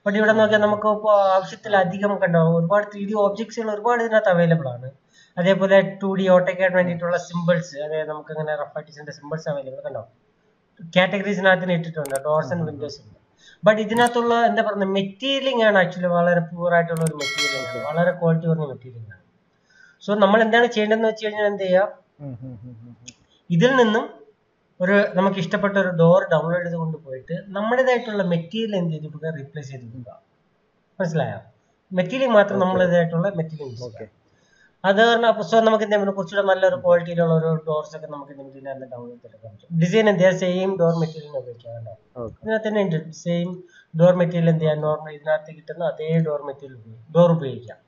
But ഇവിടെ നോക്കിയാൽ നമുക്ക് ഇപ്പോൾ ആവശ്യത്തിലധികം കണ്ടോ ഒരുപാട് 3D ഓബ്ജക്ട്സുകൾ ഒരുപാട് ഇതിനകത്ത് അവൈലബിൾ ആണ്. അതേപോലെ 2D ഓട്ടോയ്ക്കായിട്ട് വേണ്ടിയിട്ടുള്ള സിമ്പിൾസ്, അതായത് നമുക്ക് ഇങ്ങനെ റഫ് ആർട്ടിസിന്റെ സിമ്പിൾസ് അവൈലബിൾ കണ്ടോ, കാറ്റഗറീസിനകത്തിന് ഇട്ടിട്ടുണ്ട്, ഡോർസ് ആൻഡ് വിൻഡോസ് ഉണ്ട്. ബട്ട് ഇതിനകത്തുള്ള എന്താ പറയുക മെറ്റീരിയലിംഗ് ആണ് ആക്ച്വലി വളരെ പൂർ ആയിട്ടുള്ള ഒരു മെറ്റീരിയലിംഗ് ആണ്, വളരെ ക്വാളിറ്റി കുറഞ്ഞ മെറ്റീരിയൽ ആണ്. സോ നമ്മൾ എന്താണ് ചെയ്യേണ്ടതെന്ന് വെച്ച് കഴിഞ്ഞാൽ എന്ത് ചെയ്യാം, ഇതിൽ നിന്നും നമുക്ക് ഇഷ്ടപ്പെട്ട ഒരു ഡോർ ഡൗൺലോഡ് ചെയ്ത് കൊണ്ടുപോയിട്ട് നമ്മുടേതായിട്ടുള്ള മെറ്റീരിയൽ എന്ത് ചെയ്ത് കൊടുക്കുക, റീപ്ലേസ് ചെയ്ത് കൊടുക്കുക. മനസ്സിലായോ? മെറ്റീരിയൽ മാത്രം നമ്മുടേതായിട്ടുള്ള മെറ്റീരിയൽ യൂസ് ചെയ്യാം. അത് കാരണം സോ നമുക്ക് എന്താ കുറച്ചുകൂടെ നല്ലൊരു ക്വാളിറ്റിയിലുള്ള ഒരു ഡോർസ് ഒക്കെ നമുക്ക് ഇതിനകത്ത് ഡൗൺലോഡ് ചെയ്തെടുക്കാൻ പറ്റും. ഡിസൈൻ എന്ത് ചെയ്യാം, സെയിം ഡോർ മെറ്റീരിയൽ ഉപയോഗിക്കാം. കേട്ടോ, ഇതിനകത്ത് തന്നെ ഉണ്ട് സെയിം ഡോർ മെറ്റീരിയൽ. എന്ത് ചെയ്യാം, നോർമൽ ഇതിനകത്ത് കിട്ടുന്ന അതേ ഡോർ മെറ്റീരിയൽ ഡോർ ഉപയോഗിക്കാം.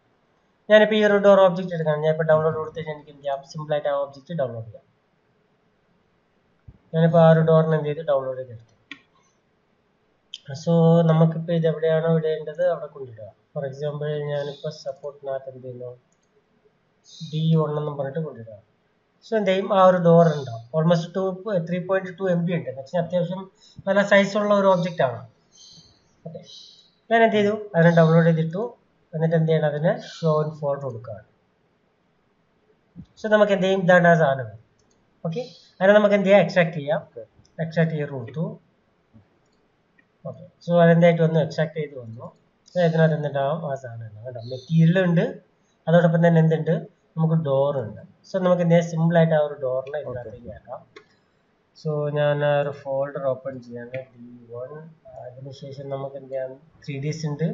ഞാനിപ്പോൾ ഈ ഒരു ഡോർ ഓബ്ജക്റ്റ് എടുക്കാം, ഞാൻ ഇപ്പോൾ ഡൗൺലോഡ് കൊടുത്ത് കഴിഞ്ഞാൽ എനിക്ക് എന്ത് ചെയ്യാം, സിമ്പിൾ ആയിട്ട് ആ ഓബ്ജക്റ്റ് ഡൗൺലോഡ് ചെയ്യാം. ഞാനിപ്പോൾ ആ ഒരു ഡോറിന് എന്ത് ചെയ്ത് ഡൗൺലോഡ് ചെയ്തെടുത്തു. സോ നമുക്കിപ്പോൾ ഇത് എവിടെയാണോ ഇടേണ്ടത് അവിടെ കൊണ്ടിടുക. ഫോർ എക്സാമ്പിൾ ഞാനിപ്പോൾ സപ്പോർട്ടിനകത്ത് എന്ത് ചെയ്യുന്നു, D1 എന്നും പറഞ്ഞിട്ട് കൊണ്ടിടുക. സോ എന്ത് ചെയ്യും, ആ ഒരു ഡോർ ഉണ്ടാവും. ഓൾമോസ്റ്റ് 3.2 MB ഉണ്ട്, എന്ന് വെച്ചാൽ അത്യാവശ്യം നല്ല സൈസുള്ള ഒരു ഒബ്ജക്റ്റ് ആണ്. ഓക്കെ, ഞാൻ എന്ത് ചെയ്തു, അതിനെ ഡൗൺലോഡ് ചെയ്തിട്ടു. എന്നിട്ട് എന്ത് ചെയ്യണം, അതിനെ ഷോ ഇൻ ഫോൾഡർ കൊടുക്കുകയാണ്. സോ നമുക്ക് എന്ത് ചെയ്യും, ഇതാണ് ആ സാധനം. ഓക്കെ, അതിനെ നമുക്ക് എന്ത് ചെയ്യാം, എക്സ്ട്രാക്ട് ചെയ്യാം. എക്സ്ട്രാക്ട് ചെയ്ത് കൊടുത്തു. ഓക്കെ, സോ അതെന്തായിട്ട് വന്നു, എക്സ്ട്രാക്ട് ചെയ്ത് വന്നു. ഇതിനകത്ത് എന്തുണ്ടാവും, ആ സാധനം ഉണ്ടാവും. കേട്ടോ, മെറ്റീരിയൽ ഉണ്ട്, അതോടൊപ്പം തന്നെ എന്തുണ്ട്, നമുക്ക് ഡോർ ഉണ്ട്. സോ നമുക്ക് എന്ത് ചെയ്യാം, സിമ്പിൾ ആയിട്ട് ആ ഒരു ഡോറിനെ ഇതിനകത്തേക്ക് ആക്കാം. സോ ഞാൻ ആ ഒരു ഫോൾഡർ ഓപ്പൺ ചെയ്യാണ്, D1. അതിനുശേഷം നമുക്ക് എന്ത് ചെയ്യാം, 3ds ഉണ്ട്,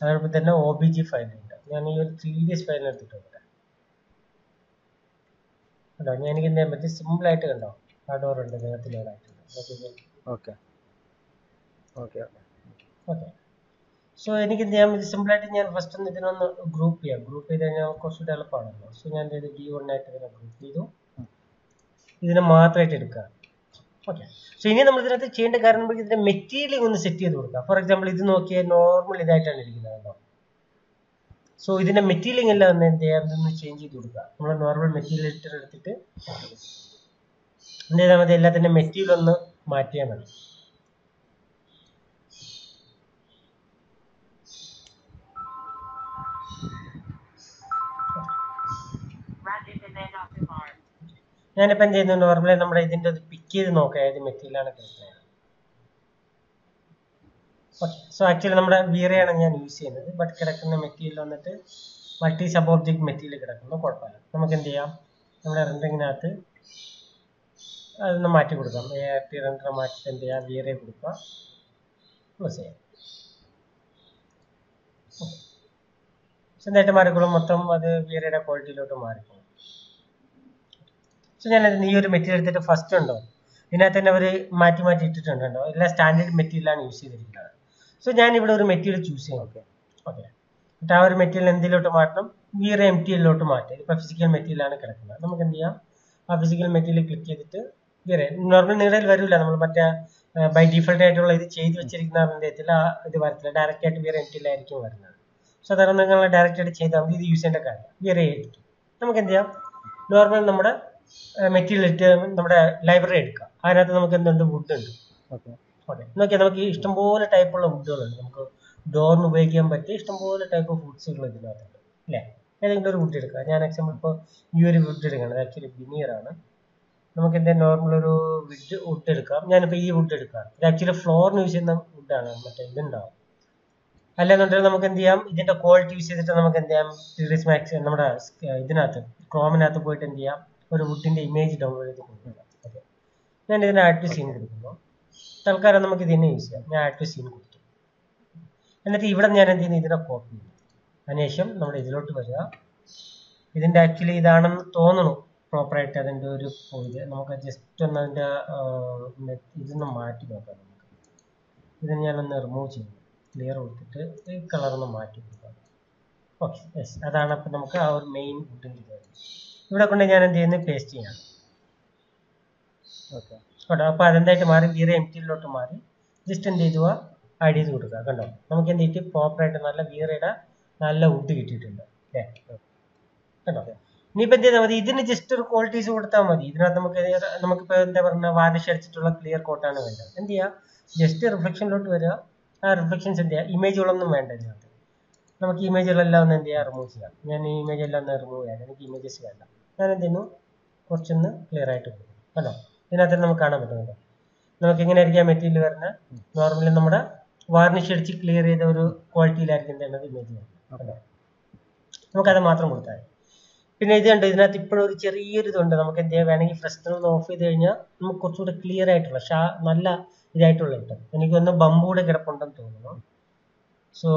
അതോടൊപ്പം തന്നെ OBJ ഫയൽ ഉണ്ട്. ഞാൻ ഈ ഒരു 3ds ഫയൽ എടുത്തിട്ടുണ്ട്. കണ്ടോ, ഞാൻ എനിക്ക് എന്ത് ചെയ്യാൻ പറ്റും, സിമ്പിൾ ആയിട്ട് കണ്ടോ ആ ഡോർ ഉണ്ട് ഇതിനകത്ത് ലോഡ് ആയിട്ടുണ്ട്. ഓക്കെ ഓക്കെ ഓക്കെ, സോ എനിക്ക് എന്ത് ചെയ്യാം, ഇത് സിമ്പിൾ ആയിട്ട് ഞാൻ ഫസ്റ്റ് ഒന്ന് ഇതിനൊന്ന് ഗ്രൂപ്പ് ചെയ്യാം. ഗ്രൂപ്പ് ചെയ്ത് കഴിഞ്ഞാൽ കുറച്ചുകൂടി എളുപ്പമാണല്ലോ. സോ ഞാൻ ഇത് D1 ആയിട്ട് ഇതിനെ ഗ്രൂപ്പ് ചെയ്തു, ഇതിനെ മാത്രമായിട്ട് എടുക്കുക. ഓക്കെ, സോ ഇനി നമ്മൾ ഇതിനകത്ത് ചെയ്യേണ്ട കാര്യം നമുക്ക് ഇതിന്റെ മെറ്റീരിയൽ ഒന്ന് സെറ്റ് ചെയ്ത് കൊടുക്കാം. ഫോർ എക്സാമ്പിൾ ഇത് നോക്കിയാൽ നോർമൽ ഇതായിട്ടാണ് ഇരിക്കുന്നത് കേട്ടോ. സോ ഇതിന്റെ മെറ്റീരിയൽ എല്ലാം ഒന്ന് എന്ത് ചെയ്യാം, ഇതൊന്ന് ചേഞ്ച് ചെയ്ത് കൊടുക്കുക. നമ്മൾ നോർമൽ മെറ്റീരിയൽ എടുത്തിട്ട് എന്ത് ചെയ്താൽ മതി, എല്ലാത്തിന്റെ മെറ്റീരിയൽ ഒന്ന് മാറ്റിയാൽ മതി. ഞാനിപ്പോൾ എന്ത് ചെയ്യുന്നു, നോർമലി നമ്മുടെ ഇതിന്റെ അത് പിക്ക് ചെയ്ത് നോക്കാം ഏത് മെറ്റീരിയലാണ് കിടക്കുന്നത്. ഓക്കെ, സോ ആക്ച്വലി നമ്മുടെ വീറയാണ് ഞാൻ യൂസ് ചെയ്യുന്നത്. ബട്ട് കിടക്കുന്ന മെറ്റീരിയൽ വന്നിട്ട് മൾട്ടി സബ് ഓബ്ജക്ട് മെറ്റീരിയൽ കിടക്കുന്നു, കുഴപ്പമില്ല. നമുക്ക് എന്ത് ചെയ്യാം, നമ്മുടെ റെൻഡറിങ്ങിനകത്ത് അതൊന്ന് മാറ്റി കൊടുക്കാം. ART റെൻഡർ മാറ്റിയിട്ട് എന്ത് ചെയ്യാം, വീറയെ കൊടുക്കുക, ക്ലോസ് ചെയ്യാം. സ്വന്തമായിട്ട് മാറിക്കോളും, മൊത്തം അത് വീറയുടെ ക്വാളിറ്റിയിലോട്ട് മാറിക്കോളും. സോ ഞാൻ ഈ ഒരു മെറ്റീരിയൽ എടുത്തിട്ട് ഫസ്റ്റ് ഉണ്ടോ ഇതിനകത്ത് തന്നെ അവർ മാറ്റി മാറ്റി ഇട്ടിട്ടുണ്ടോ, എല്ലാം സ്റ്റാൻഡേർഡ് മെറ്റീരിയലാണ് യൂസ് ചെയ്തിരിക്കുന്നത്. സോ ഞാൻ ഇവിടെ ഒരു മെറ്റീരിയൽ ചൂസ് ചെയ്യാം. ഓക്കെ, എന്നിട്ട് ആ ഒരു മെറ്റീരിയൽ എന്തിലോട്ട് മാറ്റണം, വീറെ MTL-ലോട്ട് മാറ്റും. ഇപ്പോൾ ഫിസിക്കൽ മെറ്റീരിയലാണ് കിടക്കുന്നത്. നമുക്ക് എന്ത് ചെയ്യാം, ആ ഫിസിക്കൽ മെറ്റീരിയൽ ക്ലിക്ക് ചെയ്തിട്ട് വീറെ നോർമൽ നിങ്ങളുടെ വരില്ല, നമ്മൾ മറ്റേ ബൈ ഡിഫോൾട്ട് ആയിട്ടുള്ള ഇത് ചെയ്ത് വെച്ചിരിക്കുന്ന എന്തെത്തില്ല, ഇത് വരത്തില്ല, ഡയറക്റ്റ് ആയിട്ട് വീറെ MTL ആയിരിക്കും വരുന്നത്. സോ അതാണ് നിങ്ങൾ ഡയറക്റ്റ് ആയിട്ട് ചെയ്താൽ മതി, ഇത് യൂസ് ചെയ്യേണ്ട കാര്യം. വീറെ ആയിരിക്കും. നമുക്ക് എന്ത് ചെയ്യാം, നോർമൽ നമ്മുടെ മെറ്റീരിയൽ ഇട്ട് നമ്മുടെ ലൈബ്രറി എടുക്കുക. അതിനകത്ത് നമുക്ക് എന്തുണ്ട്, വുഡ് ഉണ്ട്. ഓക്കെ, നോക്കിയാൽ നമുക്ക് ഇഷ്ടംപോലെ ടൈപ്പുള്ള വുഡുകളുണ്ട്. നമുക്ക് ഡോറിന് ഉപയോഗിക്കാൻ പറ്റിയ ഇഷ്ടംപോലെ ടൈപ്പ് ഓഫ് വുഡ്സുകൾ ഇതിനകത്തുണ്ട് അല്ലേ. ഏതെങ്കിലും ഒരു വുഡ് എടുക്കുക. ഞാൻ എക്സാമ്പിൾ ഇപ്പോൾ ഈ ഒരു വുഡ് എടുക്കുകയാണ്, ആക്ച്വലി വിനിയർ ആണ്. നമുക്ക് എന്തായാലും നോർമൽ ഒരു വുഡ് എടുക്കാം. ഞാനിപ്പോൾ ഈ വുഡ് എടുക്കാം. ഇത് ആക്ച്വലി ഫ്ലോറിന് യൂസ് ചെയ്യുന്ന വുഡാണ്, മറ്റേ ഇതുണ്ടാവും. അല്ലെന്നുണ്ടെങ്കിൽ നമുക്ക് എന്ത് ചെയ്യാം, ഇതിന്റെ ക്വാളിറ്റി യൂസ് ചെയ്തിട്ട് നമുക്ക് എന്ത് ചെയ്യാം, 3ds Max നമ്മുടെ ഇതിനകത്ത് ക്രോമിനകത്ത് പോയിട്ട് എന്ത് ചെയ്യാം, ഒരു വുഡിന്റെ ഇമേജ് ഡൗൺലോഡ് ചെയ്ത് കൊടുക്കുക. ഓക്കെ, ഞാൻ ഇതിന് ആഡ് ടു സീൻ കൊടുക്കുന്നു. തൽക്കാലം നമുക്ക് ഇതിനെ യൂസ് ചെയ്യാം. ഞാൻ ആഡ് ടു സീൻ കൊടുത്തു. എന്നിട്ട് ഇവിടെ ഞാൻ എന്ത് ചെയ്യുന്നു, ഇതിനെ കോപ്പി ചെയ്യും. അതിനുശേഷം നമ്മൾ ഇതിലോട്ട് വരിക. ഇതിന്റെ ആക്ച്വലി ഇതാണെന്ന് തോന്നുന്നു പ്രോപ്പറായിട്ട് അതിന്റെ ഒരു ഇത് നമുക്ക് ജസ്റ്റ് ഒന്ന് അതിന്റെ ഇതൊന്ന് മാറ്റി നോക്കാം. നമുക്ക് ഇതിന് ഞാനൊന്ന് റിമൂവ് ചെയ്യുന്നു, ക്ലിയർ കൊടുത്തിട്ട് ഈ കളറൊന്ന് മാറ്റി കൊടുക്കാം. ഓക്കെ, യെസ്, അതാണ്. അപ്പം നമുക്ക് ആ ഒരു മെയിൻ വുഡിന്റെ ഇത് ഇവിടെ കൊണ്ട് ഞാൻ എന്ത് ചെയ്യുന്നത്, പേസ്റ്റ് ചെയ്യാണ്. ഓക്കെ, അപ്പോൾ അതെന്തായിട്ട് മാറി, വീറെ MTL-ലോട്ട് മാറി. ജസ്റ്റ് എന്ത് ചെയ്തു, ആഡ് ചെയ്ത് കൊടുക്കുക. കണ്ടോ, നമുക്ക് എന്ത് ചെയ്തിട്ട് പ്രോപ്പറായിട്ട് നല്ല വീറയുടെ നല്ല വുഡ് കിട്ടിയിട്ടുണ്ട് അല്ലേ. കണ്ടോ, ഇനിയിപ്പോൾ എന്ത് ചെയ്താൽ മതി, ഇതിന് ജസ്റ്റ് ഒരു ക്വാളിറ്റീസ് കൊടുത്താൽ മതി. ഇതിനകത്ത് നമുക്കിപ്പോൾ എന്താ പറയുക, വാനിഷ് അടിച്ചിട്ടുള്ള ക്ലിയർ കോട്ടാണ് വേണ്ടത്. എന്ത് ചെയ്യുക, ജസ്റ്റ് റിഫ്ലക്ഷനിലോട്ട് വരിക. ആ റിഫ്ലക്ഷൻസ് എന്ത് ചെയ്യുക, ഇമേജുകളൊന്നും വേണ്ട ഇതിനകത്ത്. നമുക്ക് ഇമേജുകളെല്ലാം ഒന്ന് എന്ത് ചെയ്യാം, റിമൂവ് ചെയ്യാം. ഞാൻ ഈ ഇമേജ് എല്ലാം ഒന്ന് റിമൂവ് ചെയ്യാം, എനിക്ക് ഇമേജസ് വേണ്ട. ഞാൻ എന്ത് ചെയ്യുന്നു, കുറച്ചൊന്ന് ക്ലിയർ ആയിട്ട് കൊടുക്കും. കണ്ടോ, ഇതിനകത്ത് നമുക്ക് കാണാൻ പറ്റുന്നുണ്ടോ, നമുക്ക് എങ്ങനെ ആയിരിക്കും മെറ്റീരിയൽ വരുന്നത്. നോർമലി നമ്മുടെ വാർണിഷ് അടിച്ച് ക്ലിയർ ചെയ്ത ഒരു ക്വാളിറ്റിയിലായിരിക്കും എന്താണ് ഇമേജ് വരുന്നത്. നമുക്കത് മാത്രം കൊടുത്താൽ മതി. പിന്നെ ഇത് കണ്ട് ഇതിനകത്ത് ഇപ്പോഴും ഒരു ചെറിയൊരു ഇതുണ്ട്. നമുക്ക് എന്ത് ചെയ്യാം, വേണമെങ്കിൽ ഫ്രസ്റ്റർ ഒന്ന് ഓഫ് ചെയ്ത് കഴിഞ്ഞാൽ നമുക്ക് കുറച്ചുകൂടെ ക്ലിയർ ആയിട്ടുള്ള നല്ല ഇതായിട്ടുള്ള കിട്ടും. എനിക്കൊന്ന് ബമ്പ് കൂടെ കിടപ്പുണ്ടെന്ന് തോന്നുന്നു. സോ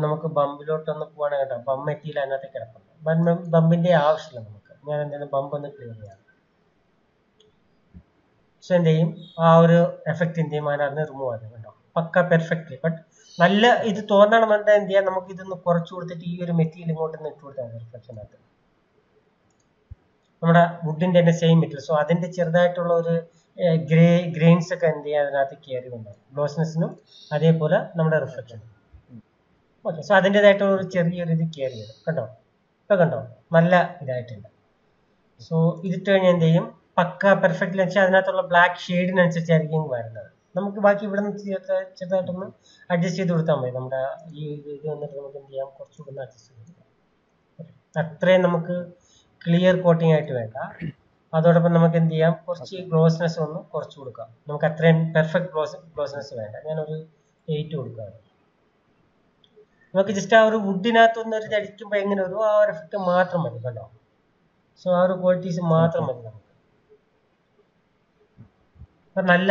നമുക്ക് ബമ്പിലോട്ടൊന്ന് പോവാണ് കേട്ടോ. ബമ്പ് മെറ്റീരിയൽ അതിനകത്ത് കിടപ്പുണ്ട്. ബമ്പിന്റെ ആവശ്യമില്ല നമുക്ക്. ഞാൻ എന്തെങ്കിലും ബമ്പ് ഒന്ന് ക്ലിയർ ചെയ്യാം. സോ എന്ത് ചെയ്യും, ആ ഒരു എഫക്ട് എന്ത് ചെയ്യും, അതിനകത്ത് റിമൂവ് ആകും കേട്ടോ. പക്ക പെർഫെക്റ്റ്ലി. ബട്ട് നല്ല ഇത് തോന്നണമെന്നുണ്ടെങ്കിൽ എന്ത് ചെയ്യാം, നമുക്ക് ഇതൊന്ന് കുറച്ച് കൊടുത്തിട്ട് ഈ ഒരു മെറ്റീരിയൽ ഇങ്ങോട്ട് ഇട്ട് കൊടുത്താൽ മതി റിഫ്ലക്ഷനകത്ത്. നമ്മുടെ വുഡിന്റെ തന്നെ സെയിം മെറ്റീരിയൽ. സോ അതിന്റെ ചെറുതായിട്ടുള്ള ഒരു ഗ്രെയിൻസ് ഒക്കെ എന്ത് ചെയ്യാം, അതിനകത്ത് കയറി വന്നു ഗ്ലോസ്നെസ്സിനും അതേപോലെ നമ്മുടെ റിഫ്ലക്ഷനും. ഓക്കെ, സോ അതിൻ്റെതായിട്ടുള്ള ഒരു ചെറിയൊരു ഇത് കയറി വരും. കണ്ടോ, ഇപ്പൊ കണ്ടോ, നല്ല ഇതായിട്ടുണ്ട്. സോ ഇതിട്ട് കഴിഞ്ഞാൽ എന്ത് ചെയ്യും, പക്ക പെർഫെക്റ്റ് വെച്ചാൽ അതിനകത്തുള്ള ബ്ലാക്ക് ഷെയ്ഡിനനുസരിച്ചായിരിക്കും വരുന്നത്. നമുക്ക് ബാക്കി ഇവിടെ നിന്ന് ചെറുതായിട്ടൊന്ന് അഡ്ജസ്റ്റ് ചെയ്ത് കൊടുത്താൽ മതി. നമ്മുടെ ഈ ഇത് വന്നിട്ട് നമുക്ക് എന്ത് ചെയ്യാം, കുറച്ചുകൂടെ ഒന്ന് അഡ്ജസ്റ്റ് ചെയ്ത് കൊടുക്കാം. അത്രയും നമുക്ക് ക്ലിയർ കോട്ടിംഗ് ആയിട്ട് വേണ്ട. അതോടൊപ്പം നമുക്ക് എന്ത് ചെയ്യാം, കുറച്ച് ഗ്ലോസ്നെസ് ഒന്ന് കുറച്ച് കൊടുക്കാം. നമുക്ക് അത്രയും പെർഫെക്റ്റ് ഗ്ലോസ്നെസ് വേണ്ട. ഞാനൊരു 8 കൊടുക്കുകയാണ്. നമുക്ക് ജസ്റ്റ് ആ ഒരു വുഡിനകത്തൊന്ന് ഒരു അടിക്കുമ്പോൾ എങ്ങനെ ഒരു ആ ഒരു എഫക്റ്റ് മാത്രം മതി. കണ്ടോ, സോ ആ ഒരു ക്വാളിറ്റീസ് മാത്രം മതി നമുക്ക്. നല്ല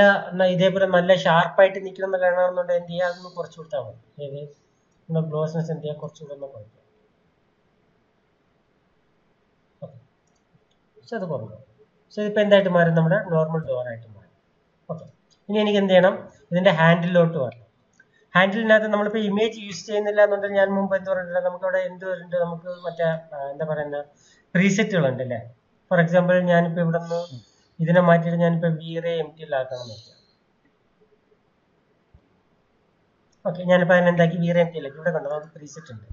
ഇതേപോലെ നല്ല ഷാർപ്പായിട്ട് നിൽക്കണം കാണണമെന്നുണ്ടെങ്കിൽ എന്ത് ചെയ്യുക, അതൊന്ന് കുറച്ച് കൊടുത്താൽ മതി. ഏത് ഗ്ലോസ്നെസ് എന്ത് ചെയ്യുക, കുറച്ചുകൂടെ ഒന്ന് കുറയ്ക്കുക. സോ അത് കുറഞ്ഞു. സോ ഇതിപ്പോൾ എന്തായിട്ട് മാറും, നമ്മുടെ നോർമൽ ഡോറായിട്ട് മാറും. ഓക്കെ, ഇനി എനിക്ക് എന്ത് ചെയ്യണം, ഇതിന്റെ ഹാൻഡിലോട്ട് വരണം. ഹാൻഡിലിനകത്ത് നമ്മളിപ്പോൾ ഇമേജ് യൂസ് ചെയ്യുന്നില്ല എന്നുണ്ടെങ്കിൽ ഞാൻ മുമ്പ് എന്ത് പറഞ്ഞിട്ടില്ല, നമുക്കവിടെ എന്ത് വരുന്നുണ്ട്, നമുക്ക് മറ്റേ എന്താ പറയുന്ന പ്രീസെറ്റുകളുണ്ട് അല്ലേ. ഫോർ എക്സാമ്പിൾ ഞാനിപ്പോൾ ഇവിടെ നിന്ന് ഇതിനെ മാറ്റിയിട്ട് ഞാനിപ്പോൾ വീറെ എംടിയിലാക്കണം എന്ന് വെക്കാം. ഓക്കെ, ഞാനിപ്പോൾ അതിനെന്താക്കി വീറെ എംടിയിലാക്കി. ഇവിടെ കണ്ടോ, നമുക്ക് പ്രീസെറ്റ് ഉണ്ട്.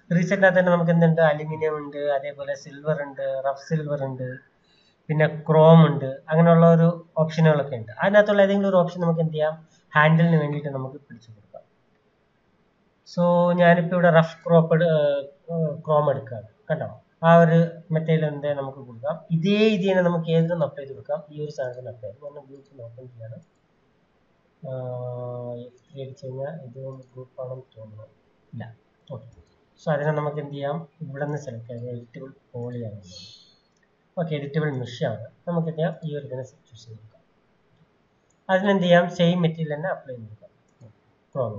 പ്രീസെറ്റിനകത്ത് തന്നെ നമുക്ക് എന്തുണ്ട്, അലുമിനിയം ഉണ്ട്, അതേപോലെ സിൽവർ ഉണ്ട്, റഫ് സിൽവർ ഉണ്ട്, പിന്നെ ക്രോം ഉണ്ട്, അങ്ങനെയുള്ള ഒരു ഓപ്ഷനുകളൊക്കെ ഉണ്ട്. അതിനകത്തുള്ള ഏതെങ്കിലും ഒരു ഓപ്ഷൻ നമുക്ക് എന്ത് ചെയ്യാം, ഹാൻഡിലിന് വേണ്ടിയിട്ട് നമുക്ക് പിടിച്ചു കൊടുക്കാം. സോ ഞാനിപ്പോൾ ഇവിടെ റഫ് ക്രോം എടുക്കുകയാണ്. കണ്ടോ, ആ ഒരു മെറ്റീരിയൽ എന്ത് നമുക്ക് കൊടുക്കാം. ഇതേ ഇതിനെ നമുക്ക് ഏതിനും അപ്ലൈ ചെയ്ത് കൊടുക്കാം. ഈ ഒരു സാധനത്തിന് അപ്ലൈ ചെയ്ത് ഞാൻ ഗ്രൂപ്പ് ഓപ്പൺ ചെയ്യാണ്. അടിച്ചു കഴിഞ്ഞാൽ ഇത് ഗ്രൂപ്പ് ആണെന്ന് തോന്നുന്നു, ഇല്ല. ഓക്കെ, സോ അതിനെ നമുക്ക് എന്ത് ചെയ്യാം, ഇവിടെ നിന്ന് സെലക്ട് ചെയ്യാം. എഡിറ്റബിൾ പോളിയാണ്. ഓക്കെ, എഡിറ്റബിൾ മെഷാണ്. നമുക്ക് എന്ത് ചെയ്യാം, ഈ ഒരു ഇതിനെ ചൂസ് ചെയ്ത് കൊടുക്കാം. അതിനെന്ത് ചെയ്യാം, സെയിം മെറ്റീരിയൽ തന്നെ അപ്ലൈ ചെയ്ത് കൊടുക്കാം, ക്രോം.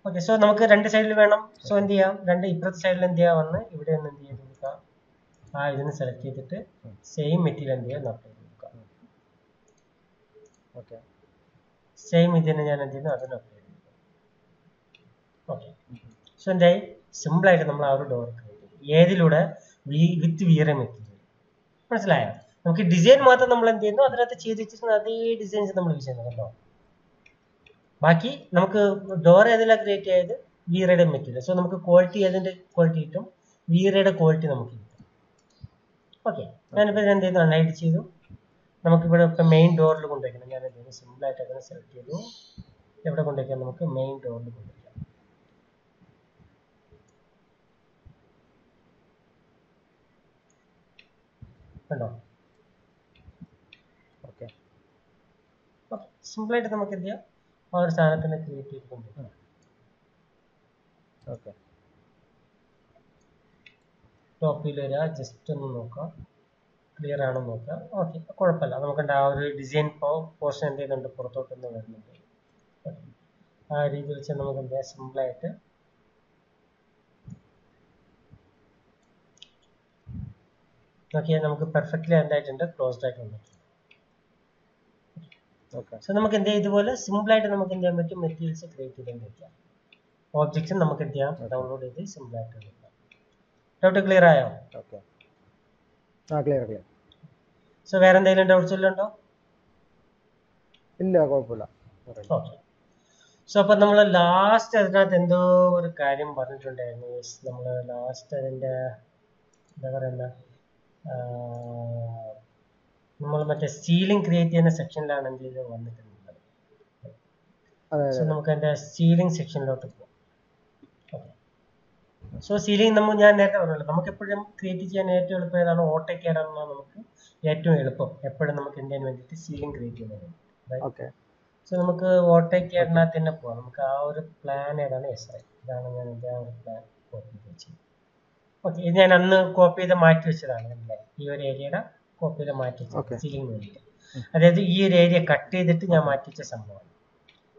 ഓക്കെ, സോ നമുക്ക് രണ്ട് സൈഡിൽ വേണം. സോ എന്ത് ചെയ്യാം, ഇപ്പുറത്തെ സൈഡിൽ എന്ത് ചെയ്യാം, വന്ന് ഇവിടെ ഒന്ന് എന്ത് ചെയ്ത് കൊടുക്കാം, ആ ഇതിന് സെലക്ട് ചെയ്തിട്ട് സെയിം മെറ്റീരിയൽ എന്ത് ചെയ്യാം, അപ്ലൈ ചെയ്ത് കൊടുക്കാം. ഓക്കെ, സെയിം ഇതിന് ഞാൻ എന്ത് ചെയ്യുന്നു, അതിന് അപ്ലൈ ചെയ്ത് കൊടുക്കാം. ഓക്കെ, സോ എന്തായി, സിമ്പിളായിട്ട് നമ്മൾ ആ ഒരു ഡോർ ക്രിയേറ്റ് ചെയ്തു. ഏതിലൂടെ, വിത്ത് വീറെ മെറ്റീരിയൽ. മനസ്സിലായോ? നമുക്ക് ഡിസൈൻ മാത്രം നമ്മൾ എന്ത് ചെയ്യുന്നു, അതിനകത്ത് ചെയ്ത് വെച്ചിരുന്ന അതേ ഡിസൈൻസ് നമ്മൾ യൂസ് ചെയ്യുന്നത് കേട്ടോ. ബാക്കി നമുക്ക് ഡോർ ഏതെല്ലാം ക്രിയേറ്റ് ചെയ്ത് വീറയുടെ മെറ്റീരിയൽ. സോ നമുക്ക് ക്വാളിറ്റി ഏതിന്റെ ക്വാളിറ്റി കിട്ടും, വീറയുടെ ക്വാളിറ്റി നമുക്ക് കിട്ടും. ഓക്കെ, ഞാനിപ്പോൾ എന്ത് ചെയ്യുന്നു, ഹൈഡ് ചെയ്തു. നമുക്കിവിടെ ഇപ്പം മെയിൻ ഡോറിൽ കൊണ്ടുവയ്ക്കണം. ഞാൻ എന്ത് ചെയ്യുന്നു, സിമ്പിളായിട്ട് അതിനെ സെലക്ട് ചെയ്തു. എവിടെ കൊണ്ടുവയ്ക്കാം, നമുക്ക് മെയിൻ ഡോറിൽ കൊണ്ടുവയ്ക്കാം. കണ്ടോ, ഓക്കെ. സിമ്പിളായിട്ട് നമുക്ക് എന്ത് ചെയ്യാം, ആ ഒരു സാധനത്തിനെ ക്രിയേറ്റ് ചെയ്തുകൊണ്ട്. ഓക്കെ, ടോപ്പിൽ വരിക, ജസ്റ്റ് ഒന്ന് നോക്കാം, ക്ലിയർ ആണോ നോക്കാം. ഓക്കെ, കുഴപ്പമില്ല. നമുക്ക് ആ ഒരു ഡിസൈൻ പോർഷൻ എന്ത് ചെയ്യുന്നുണ്ട്, പുറത്തോട്ടൊന്ന് വരുന്നുണ്ട്. ആ രീതി വെച്ച് നമുക്ക് എന്ത് ചെയ്യാം, സിമ്പിളായിട്ട് നോക്കിയാൽ നമുക്ക് പെർഫെക്റ്റ്ലി എന്തായിട്ടുണ്ട്, ക്ലോസ്ഡ് ആയിട്ട് വന്നിട്ടുണ്ട്. ഓക്കെ, സോ നമുക്ക് എന്ത് ചെയ്യാം, ഇതുപോലെ സിമ്പിളായിട്ട് നമുക്ക് എന്ത് ചെയ്യാൻ പറ്റും, മെറ്റീരിയൽസ് ക്രിയേറ്റ് ചെയ്ത് വെക്കാം. ഓബ്ജക്ട്സും നമുക്ക് എന്ത് ചെയ്യാം, ഡൗൺലോഡ് ചെയ്ത് സിമ്പിളായിട്ട് എടുക്കാം. ഡൗട്ട് ക്ലിയർ ആയോ? Okay, clear. സോ വേറെ എന്തെങ്കിലും ഡൗട്ട്സ് വല്ലതും ഉണ്ടോ? ഇല്ല, കുഴപ്പമില്ല. ഓക്കെ, സോ അപ്പൊ നമ്മൾ ലാസ്റ്റ് അതിനകത്ത് എന്തോ ഒരു കാര്യം പറഞ്ഞിട്ടുണ്ടായിരുന്നു. നമ്മൾ ലാസ്റ്റ് അതിന്റെ എന്താ പറയുന്ന, നമ്മൾ മറ്റേ സീലിംഗ് ക്രിയേറ്റ് ചെയ്യുന്ന സെക്ഷനിലാണ് എന്ത് ചെയ്ത് വന്നിട്ടുള്ളത്. സോ നമുക്ക് അതിന്റെ സീലിംഗ് സെക്ഷനിലോട്ട് പോകാം. ഓക്കെ, സോ സീലിംഗ് ഞാൻ നേരത്തെ പറഞ്ഞല്ലോ, നമുക്ക് എപ്പോഴും ക്രിയേറ്റ് ചെയ്യാൻ ഏറ്റവും എളുപ്പം ഏതാണ്? ഓട്ടോക്യാഡ് ആണ് നമുക്ക് ഏറ്റവും എളുപ്പം എപ്പോഴും നമുക്ക് എന്തിനു വേണ്ടിയിട്ട് സീലിംഗ് ക്രിയേറ്റ് ചെയ്യുന്നത്. സോ നമുക്ക് ഓട്ടോക്യാഡിനകത്ത് തന്നെ പോവാം. നമുക്ക് ആ ഒരു പ്ലാൻ ഏതാണ്? SI ഇതാണ്. ഞാൻ എൻ്റെ ആ ഒരു പ്ലാൻ കോപ്പി ചെയ്ത് വെച്ചത്. ഓക്കെ, ഇത് ഞാൻ അന്ന് കോപ്പി ചെയ്ത് മാറ്റി വെച്ചതാണ്. ഈ ഒരു ഏരിയയുടെ കോപ്പി ചെയ്ത് മാറ്റി വെച്ചത് സീലിംഗ് വേണ്ടിയിട്ട്. അതായത് ഈ ഒരു ഏരിയ കട്ട് ചെയ്തിട്ട് ഞാൻ മാറ്റി വെച്ച സംഭവമാണ്.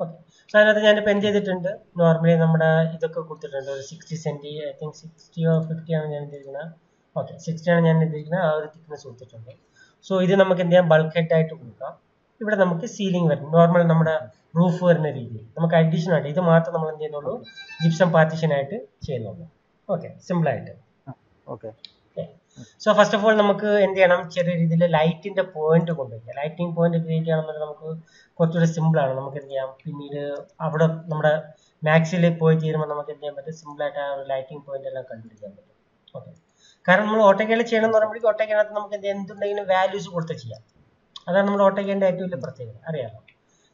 ഓക്കെ, സോ അതിനകത്ത് ഞാനിപ്പോൾ എന്ത് ചെയ്തിട്ടുണ്ട്? നോർമലി നമ്മുടെ ഇതൊക്കെ കൊടുത്തിട്ടുണ്ട്. ഒരു 60 സെൻറ്റി, ഐ തിങ്ക് 60 or 50 ആണ് ഞാൻ എന്തിരിക്കുന്നത്. ഓക്കെ, 60 ആണ് ഞാൻ എന്തിരിക്കുന്നത്. ആ ഒരു തിക്നെസ് കൊടുത്തിട്ടുണ്ട്. സോ ഇത് നമുക്ക് എന്ത് ചെയ്യാം? ബൾക്ക് ഹെഡ് ആയിട്ട് കൊടുക്കാം. ഇവിടെ നമുക്ക് സീലിംഗ് വരും, നോർമൽ നമ്മുടെ റൂഫ് വരുന്ന രീതിയിൽ നമുക്ക് അഡീഷണൽ ആയിട്ട് ഇത് മാത്രം നമ്മൾ എന്ത് ചെയ്യുന്നുള്ളൂ? ജിപ്സം പാർട്ടീഷൻ ആയിട്ട് ചെയ്യുന്നുള്ളൂ. ഓക്കെ, സിമ്പിൾ ആയിട്ട്. സോ ഫസ്റ്റ് ഓഫ് ഓൾ നമുക്ക് എന്ത് ചെയ്യണം? ചെറിയ രീതിയിൽ ലൈറ്റിന്റെ പോയിന്റ് കൊണ്ടുവയ്ക്കുക. ലൈറ്റിംഗ് പോയിന്റ് ക്രിയേറ്റ് ചെയ്യണമെന്നുണ്ടെങ്കിൽ നമുക്ക് കുറച്ചുകൂടി സിമ്പിൾ ആണ്. നമുക്ക് എന്ത് ചെയ്യാം? പിന്നീട് അവിടെ നമ്മുടെ മാക്സിൽ പോയി തീരുമ്പോൾ നമുക്ക് എന്ത് ചെയ്യാൻ പറ്റും? സിമ്പിൾ ആയിട്ട് ആ ഒരു ലൈറ്റിംഗ് പോയിന്റ് എല്ലാം കണ്ടുപിടിക്കാൻ പറ്റും. ഓക്കെ, കാരണം നമ്മൾ ഓട്ടോക്യാഡിൽ ചെയ്യണം എന്ന് പറയുമ്പോഴേക്കും ഓട്ടോക്യാഡിനകത്ത് നമുക്ക് എന്തുണ്ടെങ്കിലും വാല്യൂസ് കൊടുത്ത് ചെയ്യാം. അതാണ് നമ്മുടെ ഓട്ടോക്യാഡിന്റെ ഏറ്റവും വലിയ പ്രത്യേകത. അറിയാമോ?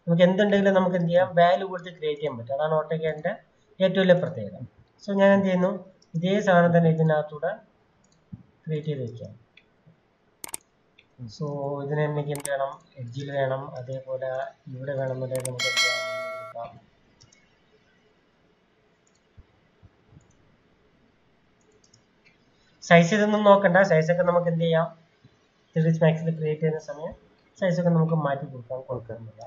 നമുക്ക് എന്തുണ്ടെങ്കിലും നമുക്ക് എന്ത് ചെയ്യാം? വാല്യൂ കൊടുത്ത് ക്രിയേറ്റ് ചെയ്യാൻ പറ്റും. അതാണ് ഓട്ടോക്യാഡിന്റെ ഏറ്റവും വലിയ പ്രത്യേകത. സോ ഞാൻ എന്ത് ചെയ്യുന്നു? ഇതേ സാധനം തന്നെ ഇതിനകത്തൂടെ ക്രിയേറ്റ് ചെയ്ത് വെക്കാം. സോ ഇതിന് എനിക്ക് എന്ത് വേണം? എഡ്ജിൽ വേണം, അതേപോലെ ഇവിടെ വേണമെന്നുണ്ടെങ്കിൽ നമുക്ക് എന്ത് ചെയ്യാം? സൈസ് ഇതൊന്നും നോക്കണ്ട. സൈസൊക്കെ നമുക്ക് എന്ത് ചെയ്യാം? 3ds Maxൽ ക്രിയേറ്റ് ചെയ്യുന്ന സമയം സൈസൊക്കെ നമുക്ക് മാറ്റി കൊടുക്കാം, കുഴപ്പമൊന്നുമില്ല.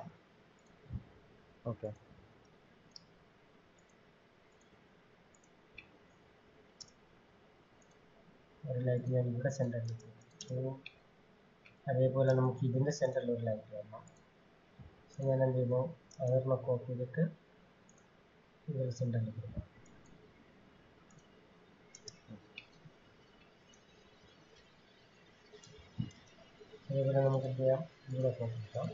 ഒരു ലൈറ്റ് ഞാൻ ഇവിടെ സെൻറ്ററിൽ കൊടുത്തു. അതേപോലെ നമുക്ക് ഇതിൻ്റെ സെൻറ്ററിൽ ഒരു ലൈറ്റ് വേണം. സോ ഞാൻ എന്ത് ചെയ്യുന്നു? അതൊരെണ്ണം കോപ്പി ചെയ്തിട്ട് ഇവിടെ സെൻറ്ററിൽ കൊടുക്കാം. അതേപോലെ നമുക്ക് എന്ത് ചെയ്യാം? ഇവിടെ കോപ്പി ചെയ്യാം.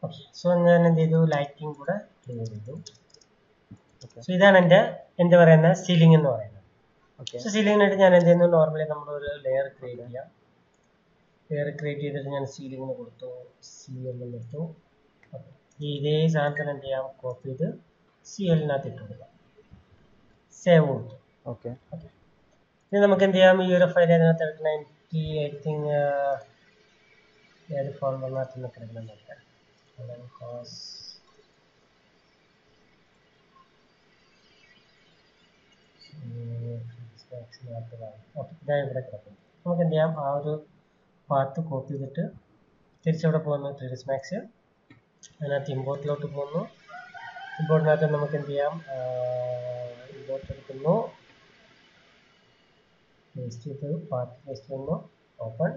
ഓക്കെ, സോ ഞാൻ എന്ത് ചെയ്തു? ലൈറ്റിംഗ് കൂടെ ക്ലിയർ ചെയ്തു. സോ ഇതാണ് എൻ്റെ എന്താ പറയുന്ന സീലിംഗ് എന്ന് പറയുന്നത്. സോ സീലിംഗിനായിട്ട് ഞാൻ എന്ത് ചെയ്യുന്നു? നോർമലി നമ്മളൊരു ലെയർ ക്രിയേറ്റ് ചെയ്യാം. ലെയർ ക്രിയേറ്റ് ചെയ്തിട്ട് ഞാൻ സീലിംഗിന് കൊടുത്തു, CL എടുത്തു. ഇതേ സാധനത്തിന് എന്ത് ചെയ്യാം? കോപ്പി ചെയ്ത് CLനകത്ത് ഇട്ട് കൊടുക്കാം. സേവ് കൊടുത്തു. ഓക്കെ, ഇനി നമുക്ക് എന്ത് ചെയ്യാം? ഈ ഒരു ഫയൽ അതിനകത്ത് 90 ഐ തിങ്ക് ഏത് ഫോൾഡറിനകത്ത് നിന്ന് കിടക്കണം നോക്കാം. ഇതാണ് ഇവിടെ കിടക്കുന്നത്. നമുക്ക് എന്ത് ചെയ്യാം? ആ ഒരു പാത്ത് കോപ്പി ചെയ്തിട്ട് തിരിച്ചവിടെ പോകുന്നു. 3ds Max അതിനകത്ത് ഇമ്പോർട്ടിലോട്ട് പോകുന്നു. ഇമ്പോർട്ടിനകത്ത് നമുക്ക് എന്ത് ചെയ്യാം? ഇമ്പോർട്ട് എടുക്കുന്നു, പേസ്റ്റ് ചെയ്ത് പാത്ത് പേസ്റ്റ് ചെയ്യുന്നു, ഓപ്പൺ.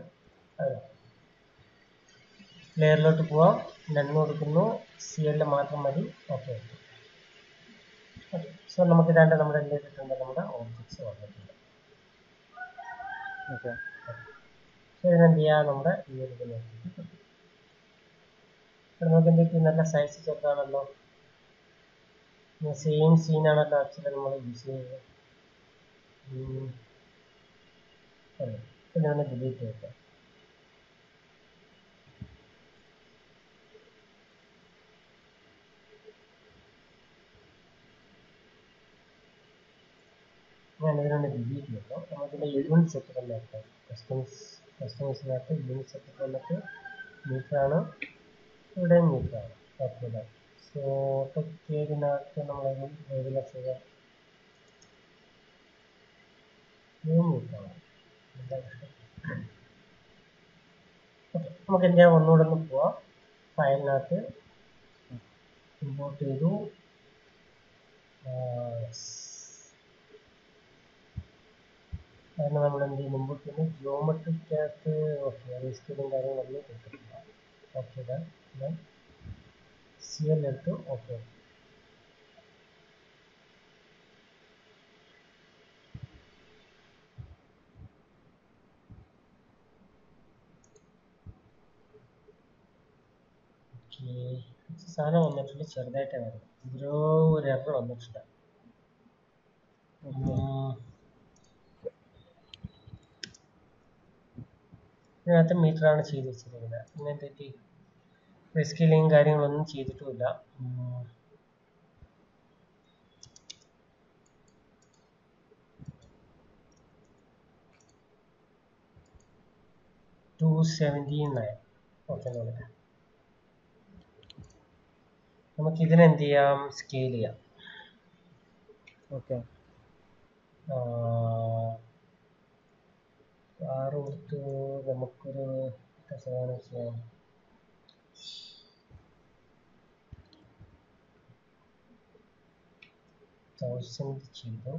ലെയറിലോട്ട് പോവാം, നണ്ണ് കൊടുക്കുന്നു, CL മാത്രം മതി. ഓക്കെ, സോ നമുക്ക് ഇതാണ്ട് നമ്മുടെ എന്ത് ചെയ്തിട്ടുണ്ട്? നമ്മുടെ ഓബ്ജക്ട്സ് വന്നിട്ടുണ്ട്. സോ ഇതിനെന്ത് ചെയ്യാം? നമ്മുടെ ഈ ഒരു നോക്കിയിട്ട് നമുക്ക് എന്തൊക്കെ നല്ല സൈസ് ചെറുതാണല്ലോ. സെയിം സീനാണല്ലോ ആക്ച്വലി നമ്മൾ യൂസ് ചെയ്തത്. ഇതിനെ ഡിലീറ്റ് ചെയ്തേക്കാം. ഞാൻ ഇതിനൊന്ന് ഡിലീറ്റ് ചെയ്തോ. നമുക്കിതിൻ്റെ യൂണിറ്റ് സെറ്റ് തന്നെ ആക്കാം. കസ്റ്റമേഴ്സിനകത്ത് യൂണിറ്റ് സെറ്റ് വന്നിട്ട് മീറ്ററാണ്, ഇവിടെ മീറ്ററാണ്. ഓക്കെ, സോ ഓട്ടോക്യാഡിനകത്ത് നമ്മളൊരു ഏതിലാണ് ചെയ്യാം? നമുക്ക് എന്ത് ചെയ്യാം, ഒന്നുകൂടെ ഒന്ന് പോവാം. ഫയലിനകത്ത് ഇമ്പോർട്ട് ചെയ്തു. അതിന് നമ്മൾ എന്ത് ചെയ്യും, ഇമ്പോർട്ട് ചെയ്യുന്നു ജിയോമെട്രിക്കകത്ത്. ഓക്കെ, റീസ്കെയിലും കാര്യങ്ങളൊന്നും കൊടുത്തിട്ടില്ല. ഓക്കെ, ഞാൻ CL എടുത്തു. ഓക്കെ, സാധനം വന്നിട്ടുണ്ട്, ചെറുതായിട്ടാണ് വരുന്നത്. ഇതിലോ ഒരു എറർ വന്നിട്ടുണ്ട്. ഇതിനകത്ത് മീറ്ററാണ് ചെയ്ത് വെച്ചിരിക്കുന്നത്. പിന്നെ തെറ്റി റെസ്കെയിലിങ് കാര്യങ്ങളൊന്നും ചെയ്തിട്ടുമില്ല. 279. ഓക്കെ, നോക്കട്ടെ. നമുക്ക് ഇതിനെന്ത് ചെയ്യാം, സ്കെയിൽ ചെയ്യാം. ഓക്കെ, 6 കൊടുത്ത് നമുക്കൊരു ചെയ്യാം. ചെയ്തു.